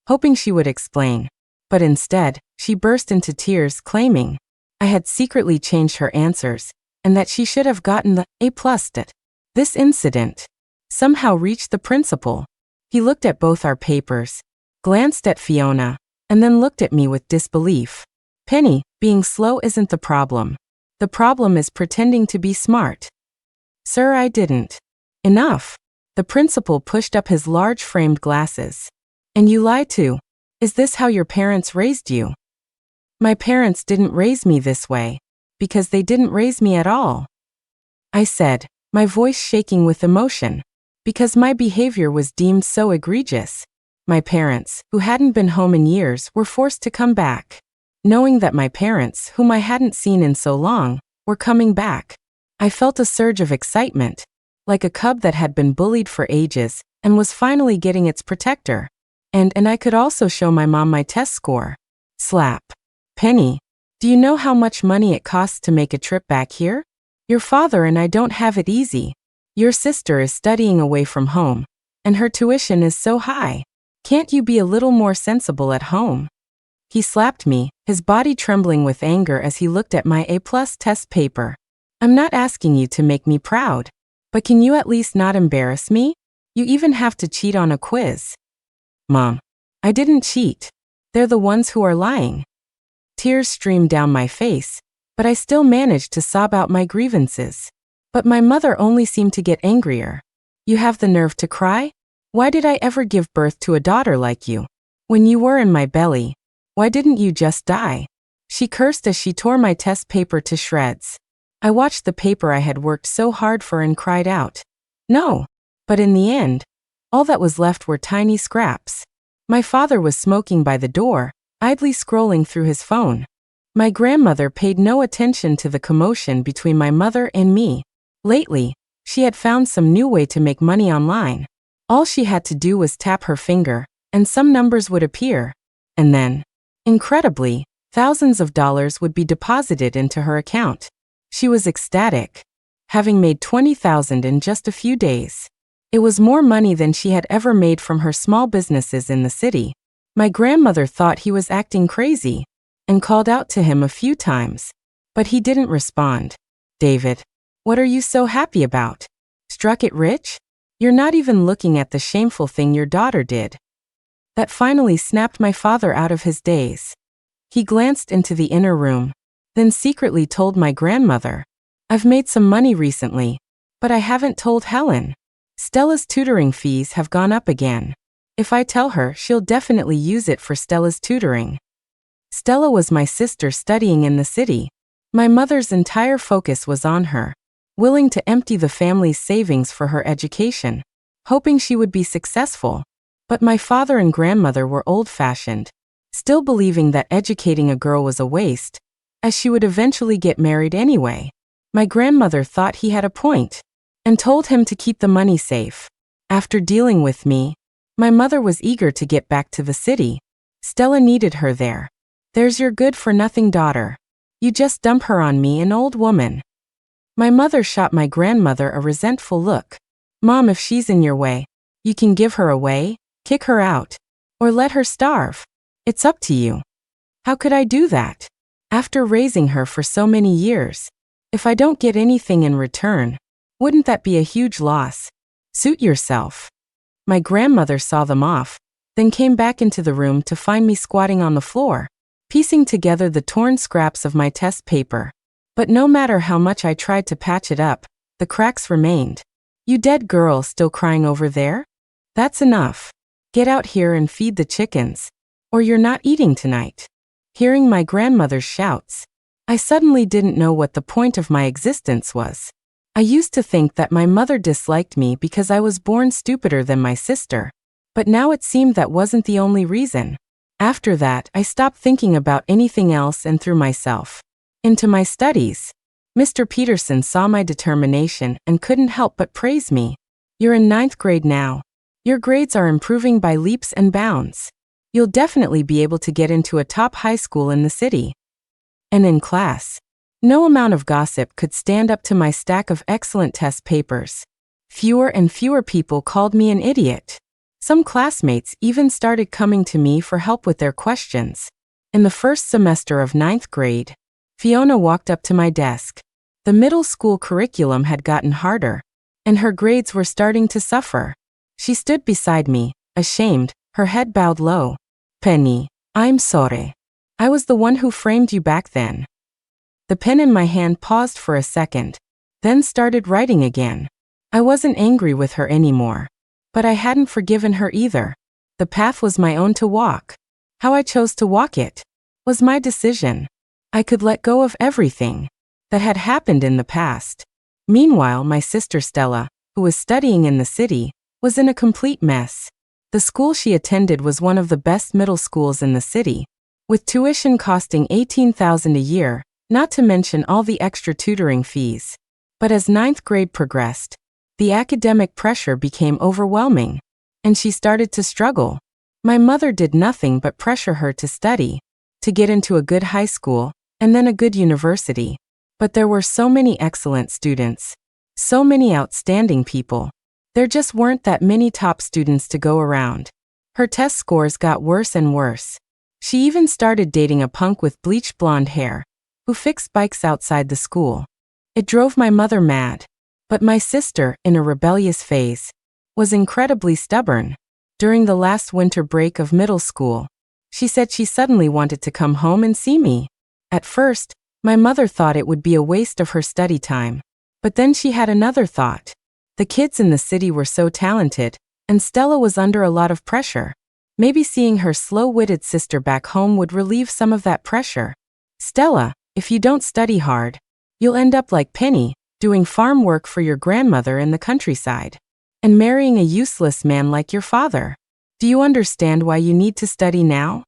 hoping she would explain. But instead, she burst into tears, claiming I had secretly changed her answers, and that she should have gotten the A+. This incident somehow reached the principal. He looked at both our papers, glanced at Fiona, and then looked at me with disbelief. Penny, being slow isn't the problem. The problem is pretending to be smart. Sir, I didn't. Enough. The principal pushed up his large framed glasses. And you lie too. Is this how your parents raised you? My parents didn't raise me this way. Because they didn't raise me at all. I said, my voice shaking with emotion. Because my behavior was deemed so egregious. My parents, who hadn't been home in years, were forced to come back. Knowing that my parents, whom I hadn't seen in so long, were coming back, I felt a surge of excitement, like a cub that had been bullied for ages and was finally getting its protector. And I could also show my mom my test score. Slap. Penny, do you know how much money it costs to make a trip back here? Your father and I don't have it easy. Your sister is studying away from home, and her tuition is so high. Can't you be a little more sensible at home? He slapped me, his body trembling with anger as he looked at my A+ test paper. I'm not asking you to make me proud, but can you at least not embarrass me? You even have to cheat on a quiz. Mom, I didn't cheat. They're the ones who are lying. Tears streamed down my face, but I still managed to sob out my grievances. But my mother only seemed to get angrier. You have the nerve to cry? Why did I ever give birth to a daughter like you? When you were in my belly, why didn't you just die? She cursed as she tore my test paper to shreds. I watched the paper I had worked so hard for and cried out. No. But in the end, all that was left were tiny scraps. My father was smoking by the door, idly scrolling through his phone. My grandmother paid no attention to the commotion between my mother and me. Lately, she had found some new way to make money online. All she had to do was tap her finger, and some numbers would appear. And then, incredibly, thousands of dollars would be deposited into her account. She was ecstatic, having made $20,000 in just a few days. It was more money than she had ever made from her small businesses in the city. My grandmother thought he was acting crazy and called out to him a few times, but he didn't respond. David, what are you so happy about? Struck it rich? You're not even looking at the shameful thing your daughter did. That finally snapped my father out of his daze. He glanced into the inner room, then secretly told my grandmother, I've made some money recently, but I haven't told Helen. Stella's tutoring fees have gone up again. If I tell her, she'll definitely use it for Stella's tutoring. Stella was my sister studying in the city. My mother's entire focus was on her, willing to empty the family's savings for her education, hoping she would be successful. But my father and grandmother were old-fashioned, still believing that educating a girl was a waste, as she would eventually get married anyway. My grandmother thought he had a point, and told him to keep the money safe. After dealing with me, my mother was eager to get back to the city. Stella needed her there. There's your good-for-nothing daughter. You just dump her on me, an old woman. My mother shot my grandmother a resentful look. Mom, if she's in your way, you can give her away, kick her out, or let her starve. It's up to you. How could I do that? After raising her for so many years, if I don't get anything in return, wouldn't that be a huge loss? Suit yourself. My grandmother saw them off, then came back into the room to find me squatting on the floor, piecing together the torn scraps of my test paper. But no matter how much I tried to patch it up, the cracks remained. You dead girl still crying over there? That's enough. Get out here and feed the chickens, or you're not eating tonight. Hearing my grandmother's shouts, I suddenly didn't know what the point of my existence was. I used to think that my mother disliked me because I was born stupider than my sister, but now it seemed that wasn't the only reason. After that, I stopped thinking about anything else and threw myself into my studies. Mr. Peterson saw my determination and couldn't help but praise me. You're in 9th grade now. Your grades are improving by leaps and bounds. You'll definitely be able to get into a top high school in the city. And in class, no amount of gossip could stand up to my stack of excellent test papers. Fewer and fewer people called me an idiot. Some classmates even started coming to me for help with their questions. In the first semester of 9th grade, Fiona walked up to my desk. The middle school curriculum had gotten harder, and her grades were starting to suffer. She stood beside me, ashamed, her head bowed low. Penny, I'm sorry. I was the one who framed you back then. The pen in my hand paused for a second, then started writing again. I wasn't angry with her anymore. But I hadn't forgiven her either. The path was my own to walk. How I chose to walk it was my decision. I could let go of everything that had happened in the past. Meanwhile, my sister Stella, who was studying in the city, was in a complete mess. The school she attended was one of the best middle schools in the city, with tuition costing $18,000 a year, not to mention all the extra tutoring fees. But as ninth grade progressed, the academic pressure became overwhelming, and she started to struggle. My mother did nothing but pressure her to study, to get into a good high school, and then a good university. But there were so many excellent students, so many outstanding people. There just weren't that many top students to go around. Her test scores got worse and worse. She even started dating a punk with bleached blonde hair, who fixed bikes outside the school. It drove my mother mad. But my sister, in a rebellious phase, was incredibly stubborn. During the last winter break of middle school, she said she suddenly wanted to come home and see me. At first, my mother thought it would be a waste of her study time. But then she had another thought. The kids in the city were so talented, and Stella was under a lot of pressure. Maybe seeing her slow-witted sister back home would relieve some of that pressure. Stella, if you don't study hard, you'll end up like Penny, doing farm work for your grandmother in the countryside, and marrying a useless man like your father. Do you understand why you need to study now?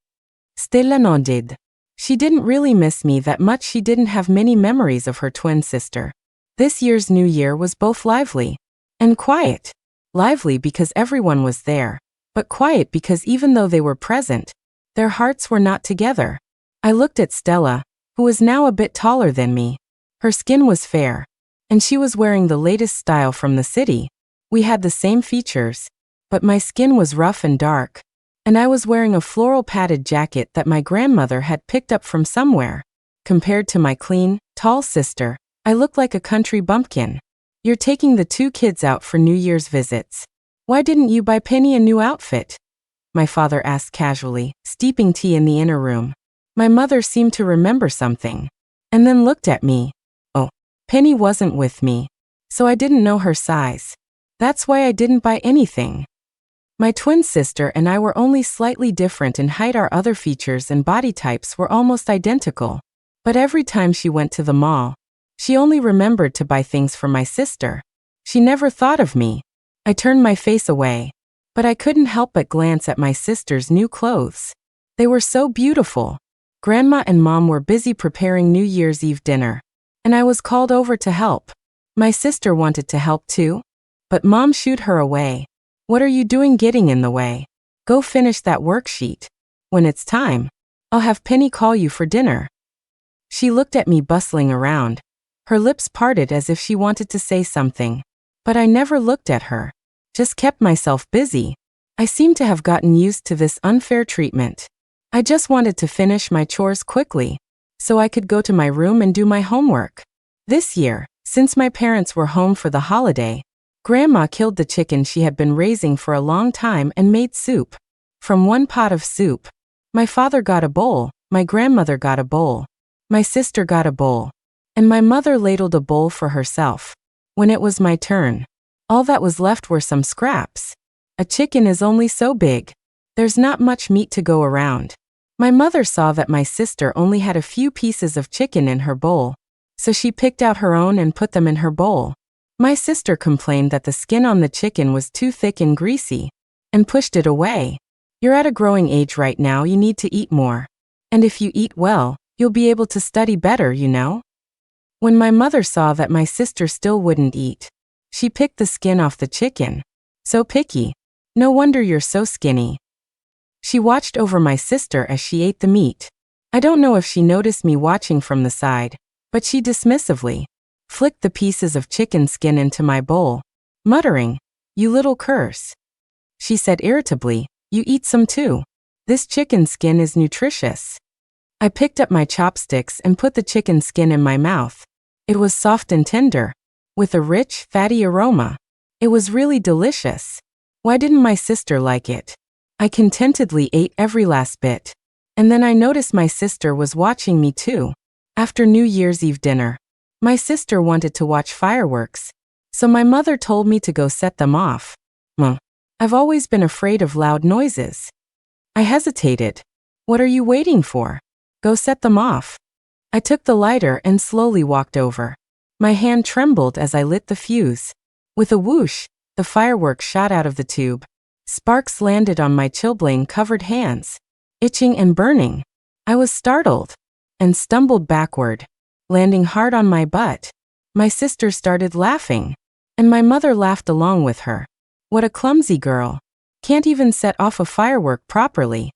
Stella nodded. She didn't really miss me that much. She didn't have many memories of her twin sister. This year's New Year was both lively and quiet. Lively because everyone was there, but quiet because even though they were present, their hearts were not together. I looked at Stella, who was now a bit taller than me. Her skin was fair, and she was wearing the latest style from the city. We had the same features, but my skin was rough and dark, and I was wearing a floral padded jacket that my grandmother had picked up from somewhere. Compared to my clean, tall sister, I looked like a country bumpkin. You're taking the two kids out for New Year's visits. Why didn't you buy Penny a new outfit? My father asked casually, steeping tea in the inner room. My mother seemed to remember something, and then looked at me. Oh, Penny wasn't with me, so I didn't know her size. That's why I didn't buy anything. My twin sister and I were only slightly different in height. Our other features and body types were almost identical. But every time she went to the mall, she only remembered to buy things for my sister. She never thought of me. I turned my face away, but I couldn't help but glance at my sister's new clothes. They were so beautiful. Grandma and Mom were busy preparing New Year's Eve dinner, and I was called over to help. My sister wanted to help too, but Mom shooed her away. What are you doing getting in the way? Go finish that worksheet. When it's time, I'll have Penny call you for dinner. She looked at me bustling around. Her lips parted as if she wanted to say something, but I never looked at her. Just kept myself busy. I seemed to have gotten used to this unfair treatment. I just wanted to finish my chores quickly, so I could go to my room and do my homework. This year, since my parents were home for the holiday, Grandma killed the chicken she had been raising for a long time and made soup. From one pot of soup, my father got a bowl, my grandmother got a bowl, my sister got a bowl, and my mother ladled a bowl for herself. When it was my turn, all that was left were some scraps. A chicken is only so big. There's not much meat to go around. My mother saw that my sister only had a few pieces of chicken in her bowl, so she picked out her own and put them in her bowl. My sister complained that the skin on the chicken was too thick and greasy, and pushed it away. You're at a growing age right now. You need to eat more. And if you eat well, you'll be able to study better, you know? When my mother saw that my sister still wouldn't eat, she picked the skin off the chicken. So picky. No wonder you're so skinny. She watched over my sister as she ate the meat. I don't know if she noticed me watching from the side, but she dismissively flicked the pieces of chicken skin into my bowl, muttering, "You little curse." She said irritably, "You eat some too. This chicken skin is nutritious." I picked up my chopsticks and put the chicken skin in my mouth. It was soft and tender, with a rich, fatty aroma. It was really delicious. Why didn't my sister like it? I contentedly ate every last bit. And then I noticed my sister was watching me too. After New Year's Eve dinner, My sister wanted to watch fireworks, so my mother told me to go set them off. I've always been afraid of loud noises. I hesitated. What are you waiting for? Go set them off. I took the lighter and slowly walked over. My hand trembled as I lit the fuse. With a whoosh, the fireworks shot out of the tube. Sparks landed on my chilblain-covered hands, itching and burning. I was startled and stumbled backward, landing hard on my butt. My sister started laughing, and my mother laughed along with her. What a clumsy girl. Can't even set off a firework properly.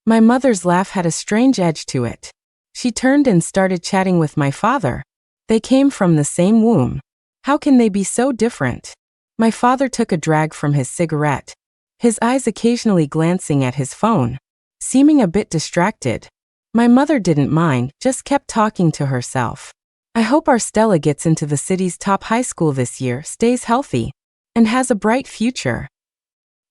My mother's laugh had a strange edge to it. She turned and started chatting with my father. They came from the same womb. How can they be so different? My father took a drag from his cigarette, his eyes occasionally glancing at his phone, seeming a bit distracted. My mother didn't mind, just kept talking to herself. I hope our Stella gets into the city's top high school this year, stays healthy, and has a bright future.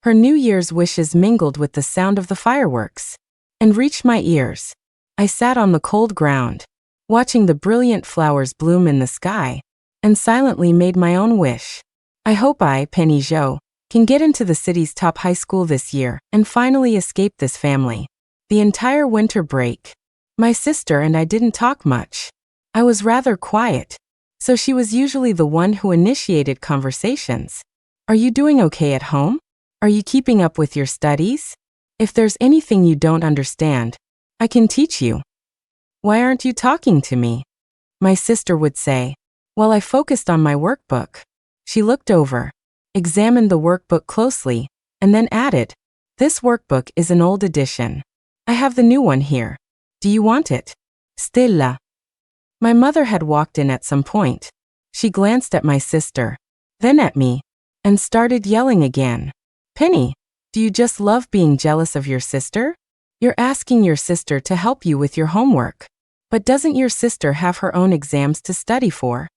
Her New Year's wishes mingled with the sound of the fireworks and reached my ears. I sat on the cold ground, watching the brilliant flowers bloom in the sky, and silently made my own wish. I hope I, Penny Jo, can get into the city's top high school this year and finally escape this family. The entire winter break, my sister and I didn't talk much. I was rather quiet, so she was usually the one who initiated conversations. Are you doing okay at home? Are you keeping up with your studies? If there's anything you don't understand, I can teach you. Why aren't you talking to me? My sister would say, while I focused on my workbook. She looked over, examined the workbook closely, and then added, "This workbook is an old edition. I have the new one here. Do you want it? Stella." My mother had walked in at some point. She glanced at my sister, then at me, and started yelling again. "Penny, do you just love being jealous of your sister? You're asking your sister to help you with your homework. But doesn't your sister have her own exams to study for?"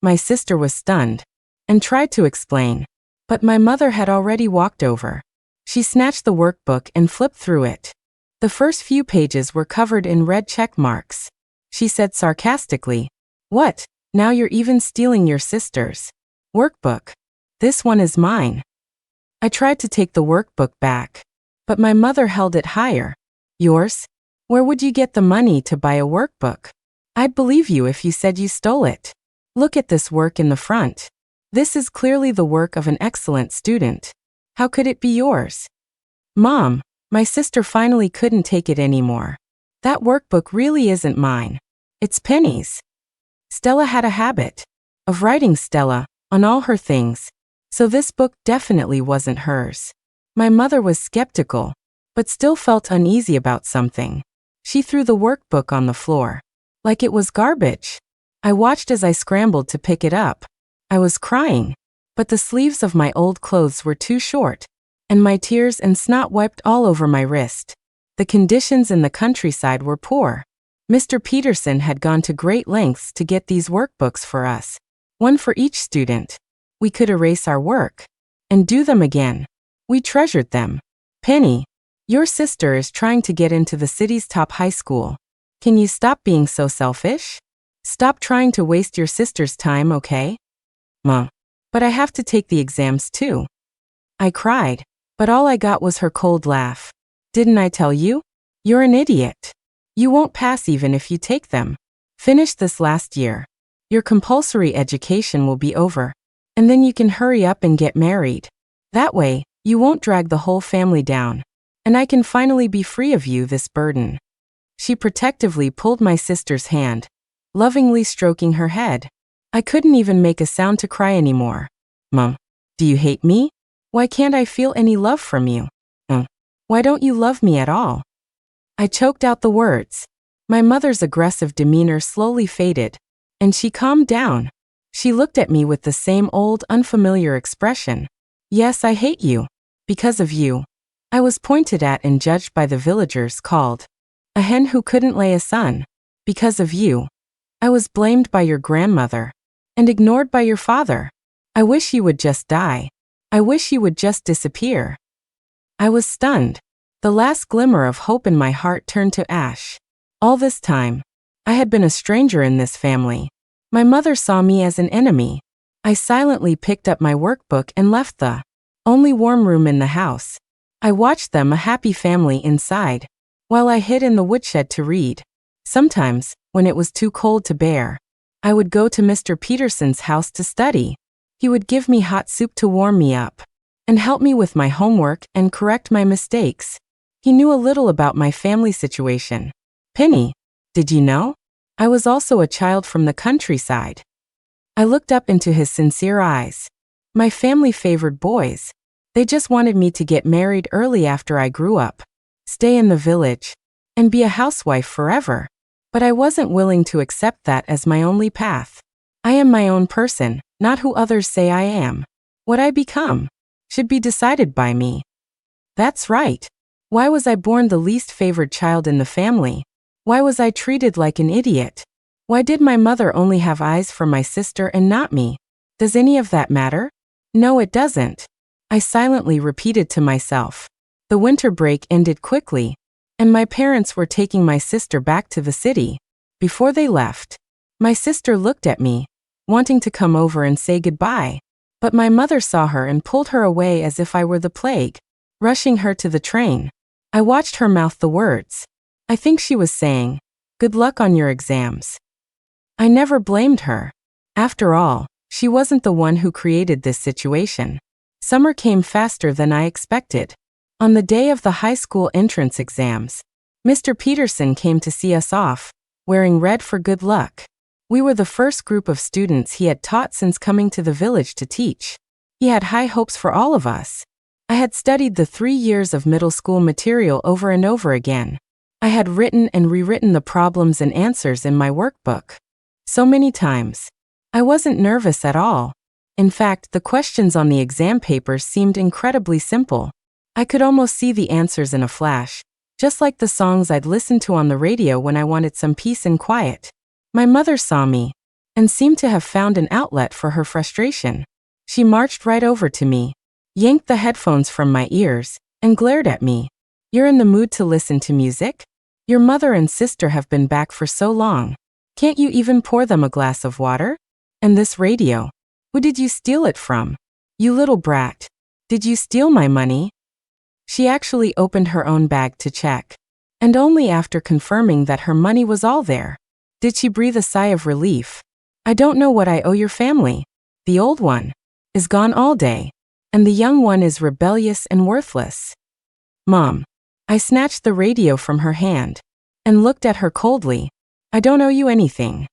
My sister was stunned and tried to explain, but my mother had already walked over. She snatched the workbook and flipped through it. The first few pages were covered in red check marks. She said sarcastically, "What, now you're even stealing your sister's workbook? This one is mine." I tried to take the workbook back, but my mother held it higher. "Yours? Where would you get the money to buy a workbook? I'd believe you if you said you stole it. Look at this work in the front. This is clearly the work of an excellent student. How could it be yours?" "Mom," my sister finally couldn't take it anymore. "That workbook really isn't mine. It's Penny's. Stella had a habit of writing Stella on all her things, so this book definitely wasn't hers." My mother was skeptical, but still felt uneasy about something. She threw the workbook on the floor, like it was garbage. I watched as I scrambled to pick it up. I was crying, but the sleeves of my old clothes were too short, and my tears and snot wiped all over my wrist. The conditions in the countryside were poor. Mr. Peterson had gone to great lengths to get these workbooks for us, one for each student. We could erase our work and do them again. We treasured them. "Penny, your sister is trying to get into the city's top high school. Can you stop being so selfish? Stop trying to waste your sister's time, okay?" "Mom, but I have to take the exams too." I cried, but all I got was her cold laugh. "Didn't I tell you? You're an idiot. You won't pass even if you take them. Finish this last year. Your compulsory education will be over, and then you can hurry up and get married. That way, you won't drag the whole family down, and I can finally be free of you this burden." She protectively pulled my sister's hand, lovingly stroking her head. I couldn't even make a sound to cry anymore. "Mom, do you hate me? Why can't I feel any love from you? Why don't you love me at all?" I choked out the words. My mother's aggressive demeanor slowly faded, and she calmed down. She looked at me with the same old, unfamiliar expression. "Yes, I hate you. Because of you. I was pointed at and judged by the villagers, called a hen who couldn't lay a son. Because of you. I was blamed by your grandmother and ignored by your father. I wish you would just die. I wish you would just disappear." I was stunned. The last glimmer of hope in my heart turned to ash. All this time, I had been a stranger in this family. My mother saw me as an enemy. I silently picked up my workbook and left the only warm room in the house. I watched them, a happy family inside, while I hid in the woodshed to read. Sometimes, when it was too cold to bear, I would go to Mr. Peterson's house to study. He would give me hot soup to warm me up, and help me with my homework and correct my mistakes. He knew a little about my family situation. Penny, did you know? I was also a child from the countryside. I looked up into his sincere eyes. My family favored boys. They just wanted me to get married early after I grew up, stay in the village, and be a housewife forever. But I wasn't willing to accept that as my only path. I am my own person, not who others say I am. What I become should be decided by me. That's right. Why was I born the least favored child in the family? Why was I treated like an idiot? Why did my mother only have eyes for my sister and not me? Does any of that matter? No, it doesn't. I silently repeated to myself. The winter break ended quickly, and my parents were taking my sister back to the city. Before they left, my sister looked at me, wanting to come over and say goodbye, but my mother saw her and pulled her away as if I were the plague, rushing her to the train. I watched her mouth the words. I think she was saying, "Good luck on your exams." I never blamed her. After all, she wasn't the one who created this situation. Summer came faster than I expected. On the day of the high school entrance exams, Mr. Peterson came to see us off, wearing red for good luck. We were the first group of students he had taught since coming to the village to teach. He had high hopes for all of us. I had studied the 3 years of middle school material over and over again. I had written and rewritten the problems and answers in my workbook so many times. I wasn't nervous at all. In fact, the questions on the exam papers seemed incredibly simple. I could almost see the answers in a flash, just like the songs I'd listened to on the radio when I wanted some peace and quiet. My mother saw me, and seemed to have found an outlet for her frustration. She marched right over to me, yanked the headphones from my ears, and glared at me. "You're in the mood to listen to music? Your mother and sister have been back for so long. Can't you even pour them a glass of water? And this radio? Who did you steal it from? You little brat. Did you steal my money?" She actually opened her own bag to check, and only after confirming that her money was all there did she breathe a sigh of relief. "I don't know what I owe your family. The old one is gone all day, and the young one is rebellious and worthless." "Mom." I snatched the radio from her hand and looked at her coldly. "I don't owe you anything."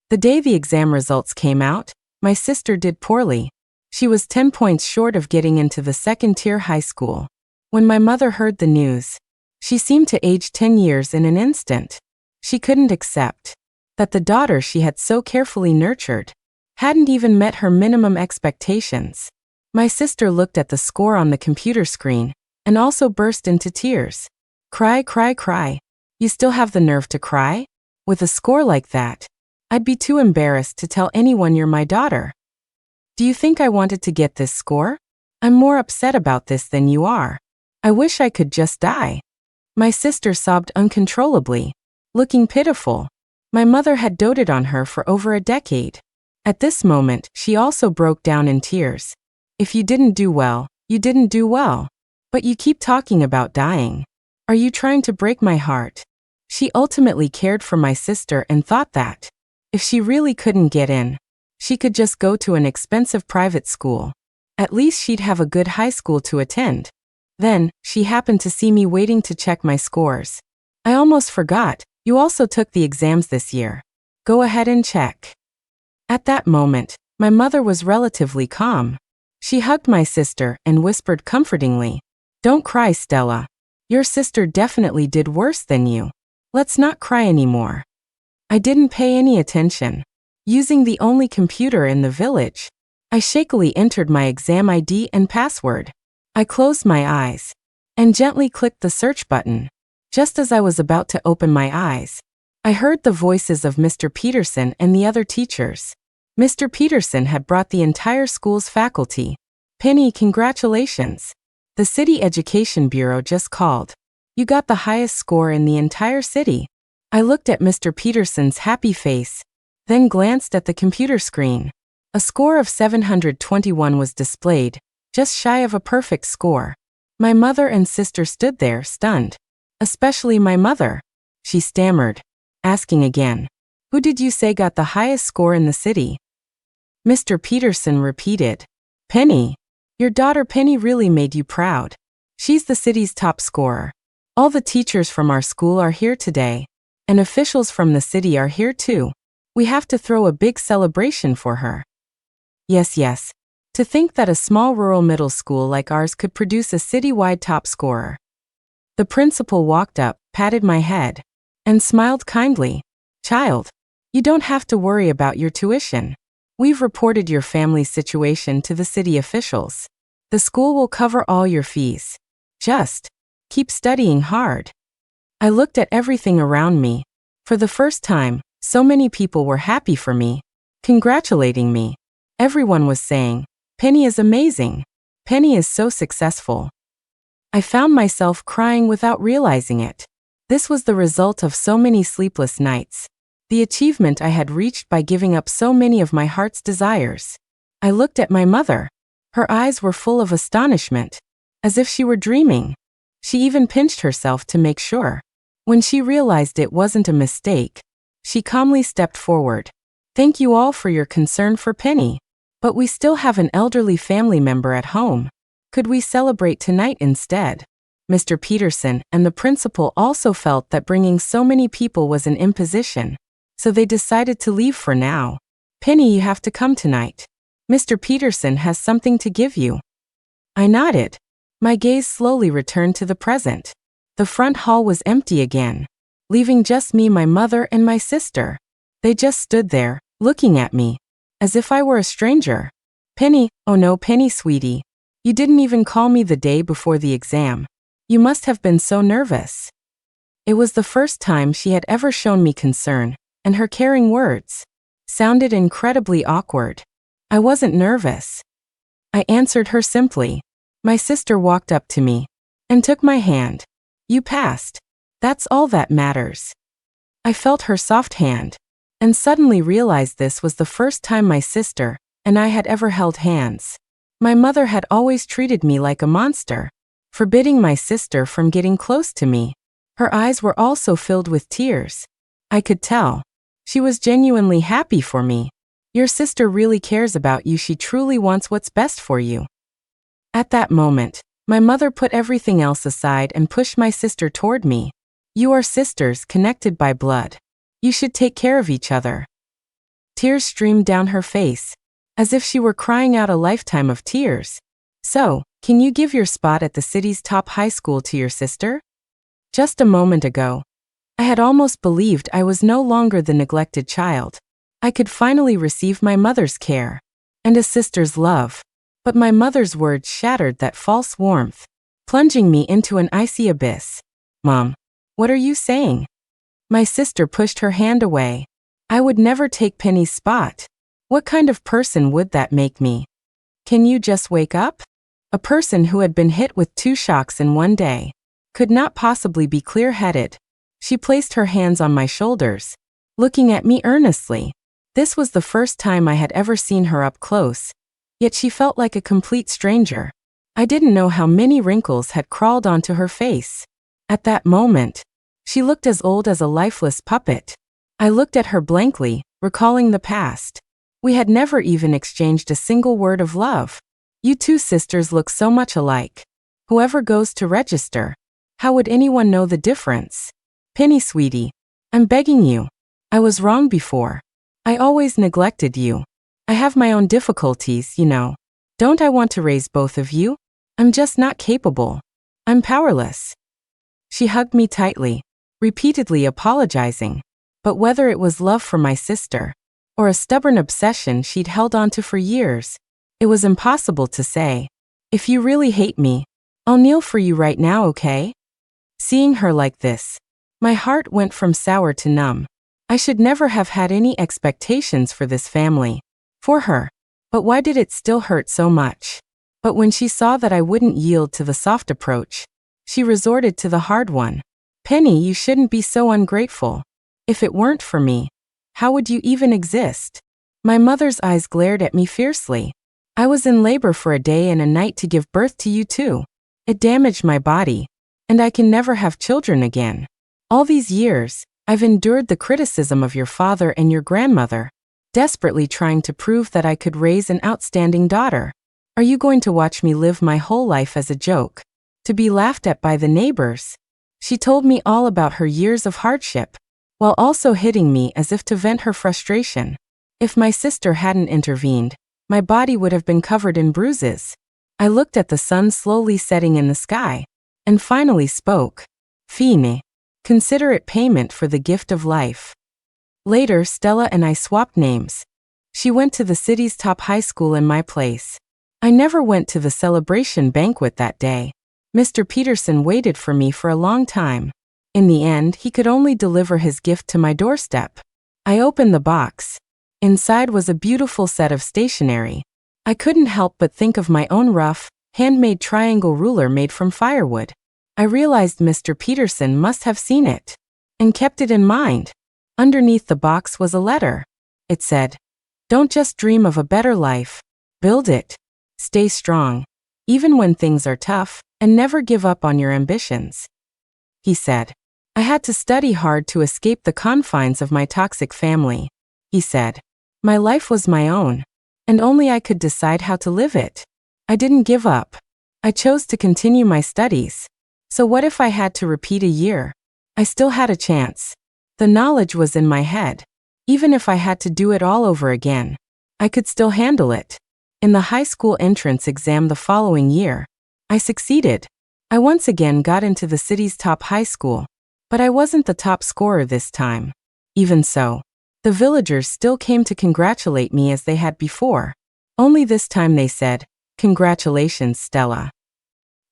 The day the exam results came out, my sister did poorly. She was 10 points short of getting into the second-tier high school. When my mother heard the news, she seemed to age 10 years in an instant. She couldn't accept that the daughter she had so carefully nurtured hadn't even met her minimum expectations. My sister looked at the score on the computer screen and also burst into tears. "Cry, cry, cry. You still have the nerve to cry? With a score like that, I'd be too embarrassed to tell anyone you're my daughter. Do you think I wanted to get this score? I'm more upset about this than you are. I wish I could just die." My sister sobbed uncontrollably, looking pitiful. My mother had doted on her for over a decade. At this moment, she also broke down in tears. "If you didn't do well, you didn't do well. But you keep talking about dying. Are you trying to break my heart?" She ultimately cared for my sister and thought that if she really couldn't get in, she could just go to an expensive private school. At least she'd have a good high school to attend. Then, she happened to see me waiting to check my scores. "I almost forgot, you also took the exams this year. Go ahead and check." At that moment, my mother was relatively calm. She hugged my sister and whispered comfortingly, "Don't cry, Stella. Your sister definitely did worse than you. Let's not cry anymore." I didn't pay any attention. Using the only computer in the village, I shakily entered my exam ID and password. I closed my eyes and gently clicked the search button. Just as I was about to open my eyes, I heard the voices of Mr. Peterson and the other teachers. Mr. Peterson had brought the entire school's faculty. "Penny, congratulations. The City Education Bureau just called. You got the highest score in the entire city." I looked at Mr. Peterson's happy face then glanced at the computer screen. A score of 721 was displayed, just shy of a perfect score. My mother and sister stood there, stunned. Especially my mother. She stammered, asking again, "Who did you say got the highest score in the city?" Mr. Peterson repeated, "Penny. Your daughter Penny really made you proud. She's the city's top scorer. All the teachers from our school are here today, and officials from the city are here too. We have to throw a big celebration for her." Yes. To think that a small rural middle school like ours could produce a citywide top scorer. The principal walked up, patted my head, and smiled kindly. "Child, you don't have to worry about your tuition. We've reported your family's situation to the city officials. The school will cover all your fees. Just keep studying hard." I looked at everything around me. For the first time, so many people were happy for me, congratulating me. Everyone was saying, "Penny is amazing. Penny is so successful." I found myself crying without realizing it. This was the result of so many sleepless nights. The achievement I had reached by giving up so many of my heart's desires. I looked at my mother. Her eyes were full of astonishment, as if she were dreaming. She even pinched herself to make sure. When she realized it wasn't a mistake, she calmly stepped forward. "Thank you all for your concern for Penny. But we still have an elderly family member at home. Could we celebrate tonight instead?" Mr. Peterson and the principal also felt that bringing so many people was an imposition, so they decided to leave for now. "Penny, you have to come tonight. Mr. Peterson has something to give you." I nodded. My gaze slowly returned to the present. The front hall was empty again, leaving just me, my mother, and my sister. They just stood there, looking at me, as if I were a stranger. "Penny, oh no, Penny sweetie. You didn't even call me the day before the exam. You must have been so nervous." It was the first time she had ever shown me concern, and her caring words sounded incredibly awkward. I wasn't nervous. I answered her simply. My sister walked up to me and took my hand. "You passed. That's all that matters." I felt her soft hand, and suddenly realized this was the first time my sister and I had ever held hands. My mother had always treated me like a monster, forbidding my sister from getting close to me. Her eyes were also filled with tears. I could tell. She was genuinely happy for me. Your sister really cares about you. She truly wants what's best for you. At that moment, my mother put everything else aside and pushed my sister toward me. "You are sisters connected by blood. You should take care of each other." Tears streamed down her face, as if she were crying out a lifetime of tears. "So, can you give your spot at the city's top high school to your sister?" Just a moment ago, I had almost believed I was no longer the neglected child. I could finally receive my mother's care and a sister's love. But my mother's words shattered that false warmth, plunging me into an icy abyss. "Mom, what are you saying?" My sister pushed her hand away. "I would never take Penny's spot. What kind of person would that make me? Can you just wake up?" A person who had been hit with 2 shocks in one day could not possibly be clear-headed. She placed her hands on my shoulders, looking at me earnestly. This was the first time I had ever seen her up close, yet she felt like a complete stranger. I didn't know how many wrinkles had crawled onto her face. At that moment, she looked as old as a lifeless puppet. I looked at her blankly, recalling the past. We had never even exchanged a single word of love. "You two sisters look so much alike. Whoever goes to register, how would anyone know the difference? Penny sweetie, I'm begging you. I was wrong before. I always neglected you. I have my own difficulties, you know. Don't I want to raise both of you? I'm just not capable. I'm powerless." She hugged me tightly, repeatedly apologizing. But whether it was love for my sister, or a stubborn obsession she'd held onto for years, it was impossible to say. "If you really hate me, I'll kneel for you right now, okay?" Seeing her like this, my heart went from sour to numb. I should never have had any expectations for this family, for her. But why did it still hurt so much? But when she saw that I wouldn't yield to the soft approach, she resorted to the hard one. "Penny, you shouldn't be so ungrateful. If it weren't for me, How would you even exist? My mother's eyes glared at me fiercely. I was in labor for a day and a night to give birth to you too. It damaged my body, and I can never have children again. All these years, I've endured the criticism of your father and your grandmother, desperately trying to prove that I could raise an outstanding daughter. Are you going to watch me live my whole life as a joke, to be laughed at by the neighbors? She told me all about her years of hardship, while also hitting me as if to vent her frustration. If my sister hadn't intervened, my body would have been covered in bruises. I looked at the sun slowly setting in the sky, and finally spoke. Fine. Consider it payment for the gift of life. Later, Stella and I swapped names. She went to the city's top high school in my place. I never went to the celebration banquet that day. Mr. Peterson waited for me for a long time. In the end, he could only deliver his gift to my doorstep. I opened the box. Inside was a beautiful set of stationery. I couldn't help but think of my own rough, handmade triangle ruler made from firewood. I realized Mr. Peterson must have seen it and kept it in mind. Underneath the box was a letter. It said, "Don't just dream of a better life. Build it. Stay strong, even when things are tough, and never give up on your ambitions." He said, "I had to study hard to escape the confines of my toxic family." He said, "My life was my own, and only I could decide how to live it." I didn't give up. I chose to continue my studies. So what if I had to repeat a year? I still had a chance. The knowledge was in my head. Even if I had to do it all over again, I could still handle it. In the high school entrance exam the following year, I succeeded. I once again got into the city's top high school, but I wasn't the top scorer this time. Even so, the villagers still came to congratulate me as they had before. Only this time they said, "Congratulations, Stella."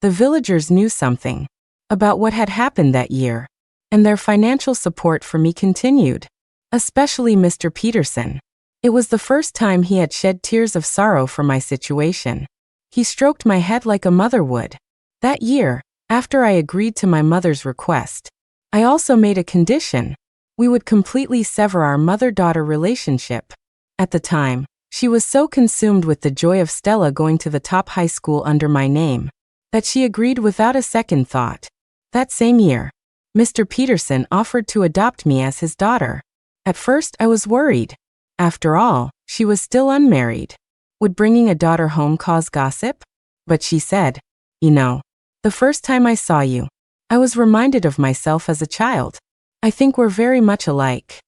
The villagers knew something about what had happened that year, and their financial support for me continued. Especially Mr. Peterson. It was the first time he had shed tears of sorrow for my situation. He stroked my head like a mother would. That year, after I agreed to my mother's request, I also made a condition. We would completely sever our mother-daughter relationship. At the time, she was so consumed with the joy of Stella going to the top high school under my name, that she agreed without a second thought. That same year, Mr. Peterson offered to adopt me as his daughter. At first, I was worried. After all, she was still unmarried. Would bringing a daughter home cause gossip? But she said, "You know, the first time I saw you, I was reminded of myself as a child. I think we're very much alike."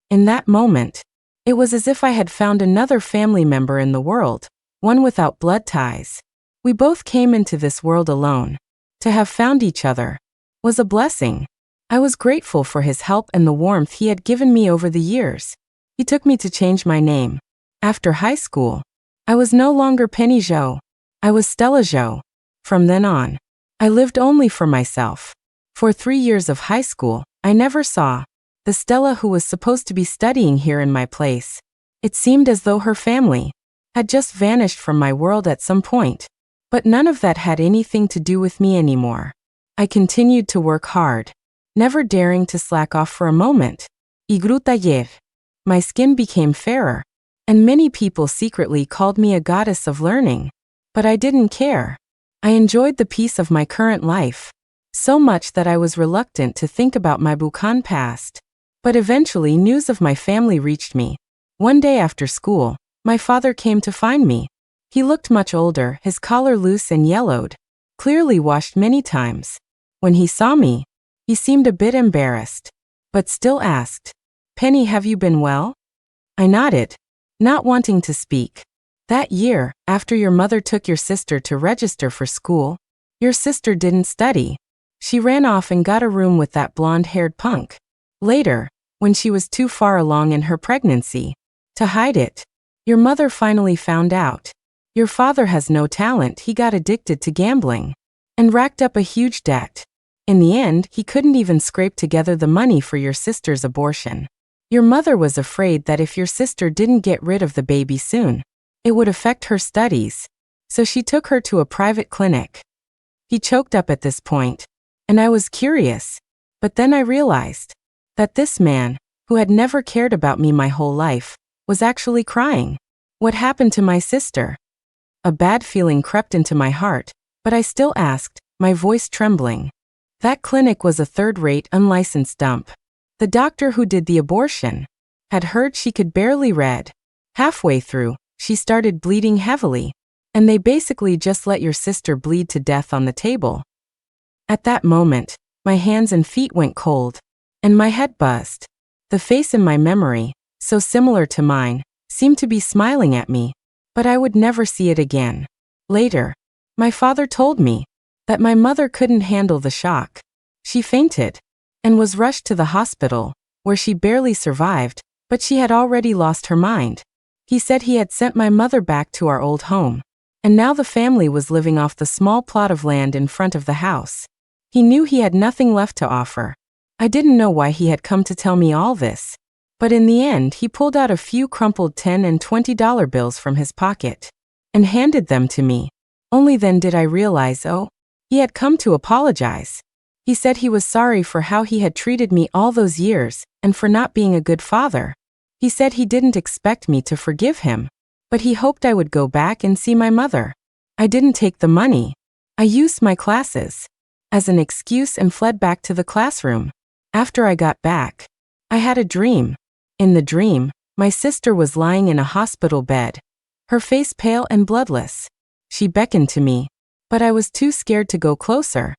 In that moment, it was as if I had found another family member in the world, one without blood ties. We both came into this world alone. To have found each other was a blessing. I was grateful for his help and the warmth he had given me over the years. He took me to change my name. After high school, I was no longer Penny Jo. I was Stella Jo. From then on, I lived only for myself. For 3 years of high school, I never saw the Stella who was supposed to be studying here in my place. It seemed as though her family had just vanished from my world at some point. But none of that had anything to do with me anymore. I continued to work hard, never daring to slack off for a moment. Igru taller. My skin became fairer, and many people secretly called me a goddess of learning. But I didn't care. I enjoyed the peace of my current life, so much that I was reluctant to think about my Bukhan past. But eventually news of my family reached me. One day after school, my father came to find me. He looked much older, his collar loose and yellowed, clearly washed many times. When he saw me, he seemed a bit embarrassed, but still asked, "Penny, have you been well?" I nodded, not wanting to speak. "That year, after your mother took your sister to register for school, your sister didn't study. She ran off and got a room with that blonde-haired punk. Later, when she was too far along in her pregnancy to hide it, your mother finally found out. Your father has no talent. He got addicted to gambling and racked up a huge debt. In the end, he couldn't even scrape together the money for your sister's abortion. Your mother was afraid that if your sister didn't get rid of the baby soon, it would affect her studies, so she took her to a private clinic." He choked up at this point, and I was curious, but then I realized that this man who had never cared about me my whole life, was actually crying. What happened to my sister? A bad feeling crept into my heart, but I still asked, my voice trembling. That clinic was a third-rate, unlicensed dump. The doctor who did the abortion had heard she could barely read. Halfway through, she started bleeding heavily, and they basically just let your sister bleed to death on the table. At that moment, my hands and feet went cold, and my head buzzed. The face in my memory, so similar to mine, seemed to be smiling at me, but I would never see it again. Later, my father told me that my mother couldn't handle the shock. She fainted and was rushed to the hospital, where she barely survived, but she had already lost her mind. He said he had sent my mother back to our old home, and now the family was living off the small plot of land in front of the house. He knew he had nothing left to offer. I didn't know why he had come to tell me all this, but in the end he pulled out a few crumpled $10 and $20 bills from his pocket and handed them to me. Only then did I realize, he had come to apologize. He said he was sorry for how he had treated me all those years and for not being a good father. He said he didn't expect me to forgive him, but he hoped I would go back and see my mother. I didn't take the money. I used my classes as an excuse and fled back to the classroom. After I got back, I had a dream. In the dream, my sister was lying in a hospital bed, her face pale and bloodless. She beckoned to me, but I was too scared to go closer.